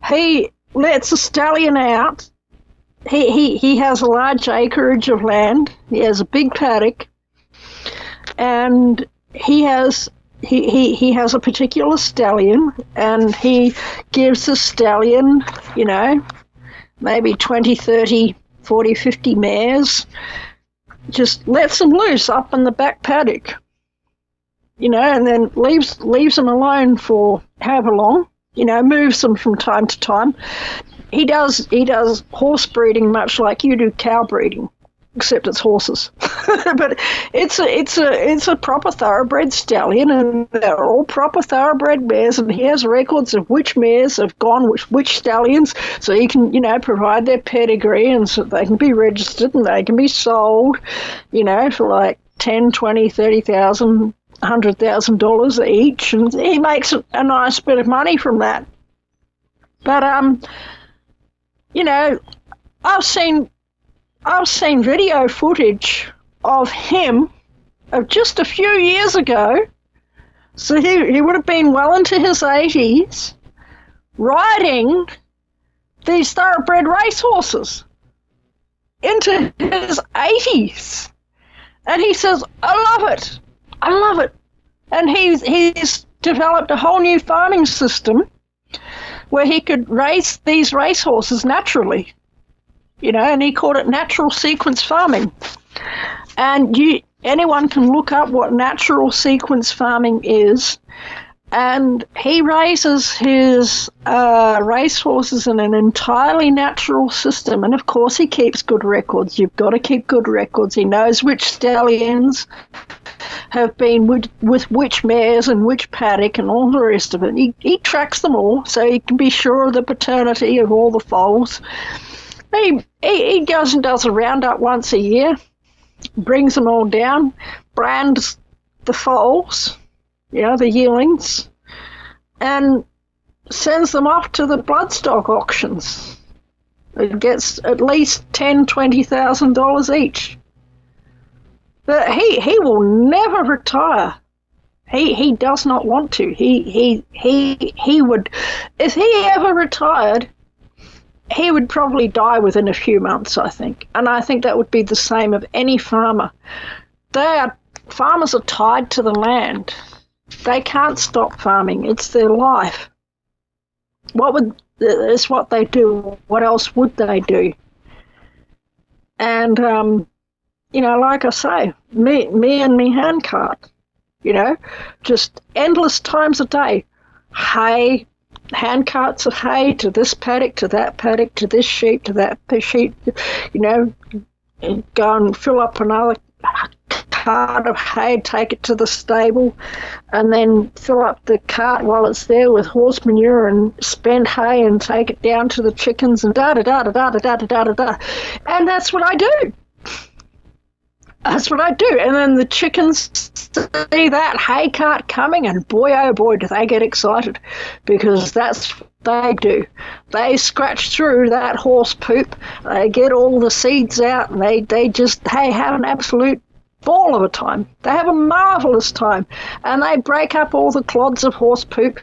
He lets a stallion out. He has a large acreage of land. He has a big paddock, and he has a particular stallion, and he gives the stallion, maybe 20, 30, 40, 50 mares. Just lets them loose up in the back paddock, and then leaves them alone for however long, moves them from time to time. He does horse breeding much like you do cow breeding, except it's horses. But it's a proper thoroughbred stallion, and they're all proper thoroughbred mares, and he has records of which mares have gone which stallions, so he can provide their pedigree, and so they can be registered and they can be sold, for like $10,000, $20,000, $30,000, $100,000 each, and he makes a nice bit of money from that. But I've seen video footage of him of just a few years ago. So he would have been well into his 80s, riding these thoroughbred racehorses into his 80s. And he says, I love it. And he's developed a whole new farming system where he could raise these racehorses naturally, and he called it natural sequence farming. And anyone can look up what natural sequence farming is, and he raises his racehorses in an entirely natural system. And of course, he keeps good records. You've got to keep good records. He knows which stallions have been with which mares and which paddock and all the rest of it. He tracks them all, so he can be sure of the paternity of all the foals. He goes and does a roundup once a year, brings them all down, brands the foals, the yearlings, and sends them off to the bloodstock auctions. It gets at least $10,000-$20,000 each. But he will never retire. He does not want to. He would, if he ever retired, he would probably die within a few months, I think. And I think that would be the same of any farmer. Farmers are tied to the land. They can't stop farming. It's their life. It's what they do. What else would they do? And, like I say, me and me handcart, just endless times a day. Hay, handcarts of hay to this paddock, to that paddock, to this sheep, to that sheep, go and fill up another cart of hay, take it to the stable, and then fill up the cart while it's there with horse manure and spend hay and take it down to the chickens and da-da-da-da-da-da-da-da-da. And that's what I do. That's what I do. And then the chickens see that hay cart coming, and boy, oh boy, do they get excited, because that's what they do. They scratch through that horse poop, they get all the seeds out, and they have an absolute ball of a time. They have a marvellous time. And they break up all the clods of horse poop,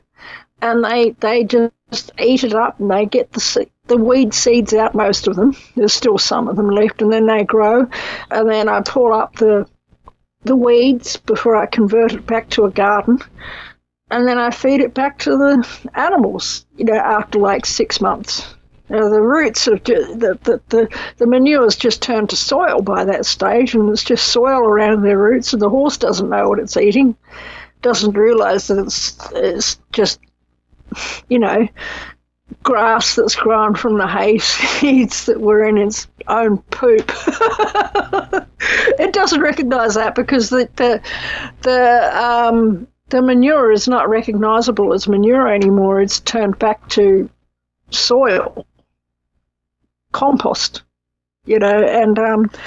and they just eat it up, and they get the weed seeds out, most of them. There's still some of them left, and then they grow. And then I pull up the weeds before I convert it back to a garden. And then I feed it back to the animals, after like 6 months. The roots of the manure's just turned to soil by that stage, and it's just soil around their roots, and the horse doesn't know what it's eating, doesn't realise that it's just, grass that's grown from the hay seeds that were in its own poop. It doesn't recognise that, because the manure is not recognisable as manure anymore. It's turned back to soil, compost, and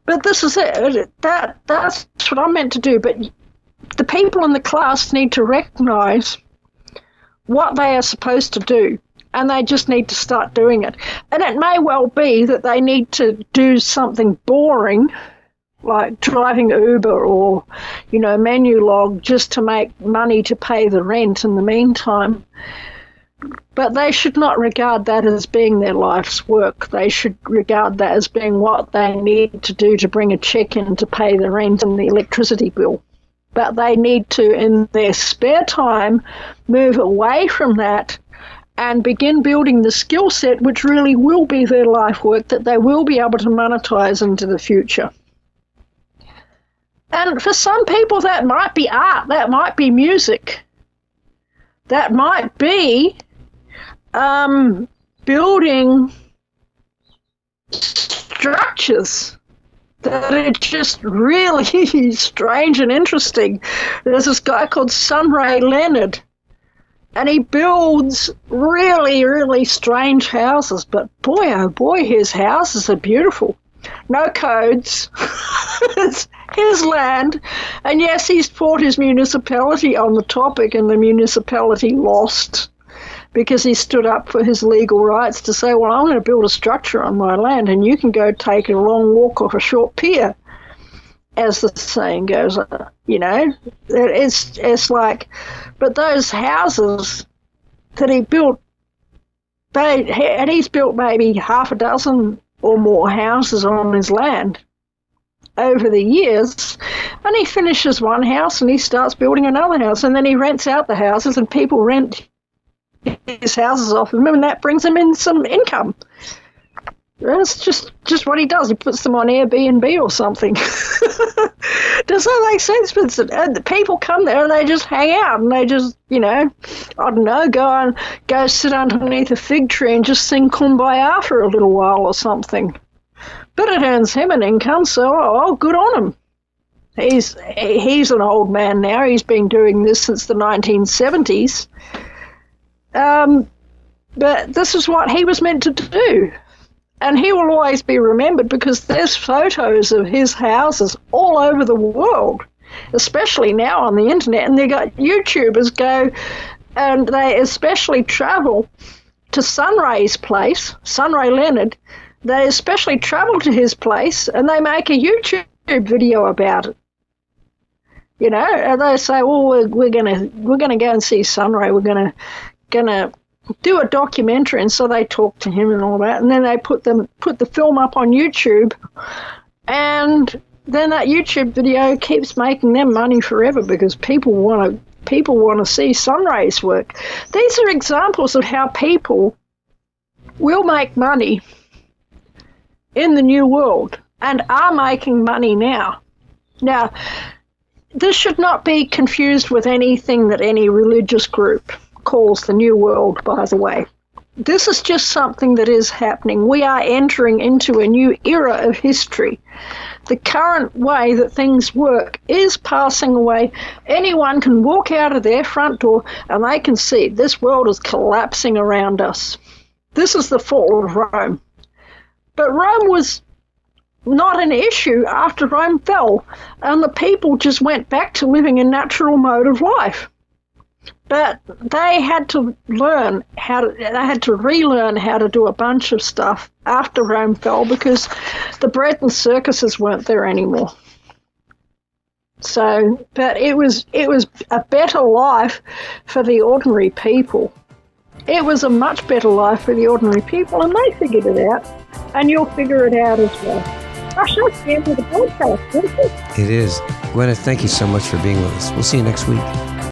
but this is it. That's what I'm meant to do. But the people in the class need to recognise what they are supposed to do, and they just need to start doing it. And it may well be that they need to do something boring, like driving Uber or, Menulog, just to make money to pay the rent in the meantime. But they should not regard that as being their life's work. They should regard that as being what they need to do to bring a check in to pay the rent and the electricity bill. But they need to, in their spare time, move away from that and begin building the skill set which really will be their life work, that they will be able to monetize into the future. And for some people, that might be art, that might be music, that might be building structures that are just really strange and interesting. There's this guy called Sunray Leonard, and he builds really, really strange houses. But boy, oh boy, his houses are beautiful. No codes. It's his land. And yes, he's fought his municipality on the topic, and the municipality lost, because he stood up for his legal rights to say, well, I'm going to build a structure on my land, and you can go take a long walk off a short pier, as the saying goes. It's like, but those houses that he built, he's built maybe half a dozen or more houses on his land over the years, and he finishes one house and he starts building another house, and then he rents out the houses, and people rent his houses off of him, and that brings him in some income. That's just what he does. He puts them on Airbnb or something. Does that make sense, Vincent? And the people come there and they just hang out and they just, I don't know, go sit underneath a fig tree and just sing Kumbaya for a little while or something. But it earns him an income, so good on him. He's an old man now. He's been doing this since the 1970s. But this is what he was meant to do. And he will always be remembered because there's photos of his houses all over the world, especially now on the internet. And they got YouTubers go, and they especially travel to Sunray's place, Sunray Leonard. They especially travel to his place, and they make a YouTube video about it. And they say, "Well, we're gonna go and see Sunray. We're gonna do a documentary," and so they talk to him and all that, and then they put the film up on YouTube, and then that YouTube video keeps making them money forever because people want to see Sunray's work. These are examples of how people will make money in the new world and are making money now. Now, this should not be confused with anything that any religious group calls the New World, by the way. This is just something that is happening. We are entering into a new era of history. The current way that things work is passing away. Anyone can walk out of their front door and they can see this world is collapsing around us. This is the fall of Rome. But Rome was not an issue after Rome fell, and the people just went back to living a natural mode of life. But they had to relearn how to do a bunch of stuff after Rome fell because the bread and circuses weren't there anymore. So, but it was a better life for the ordinary people. It was a much better life for the ordinary people, and they figured it out, and you'll figure it out as well. Gosh, that's the end of the podcast, isn't it? It is. Guineith, thank you so much for being with us. We'll see you next week.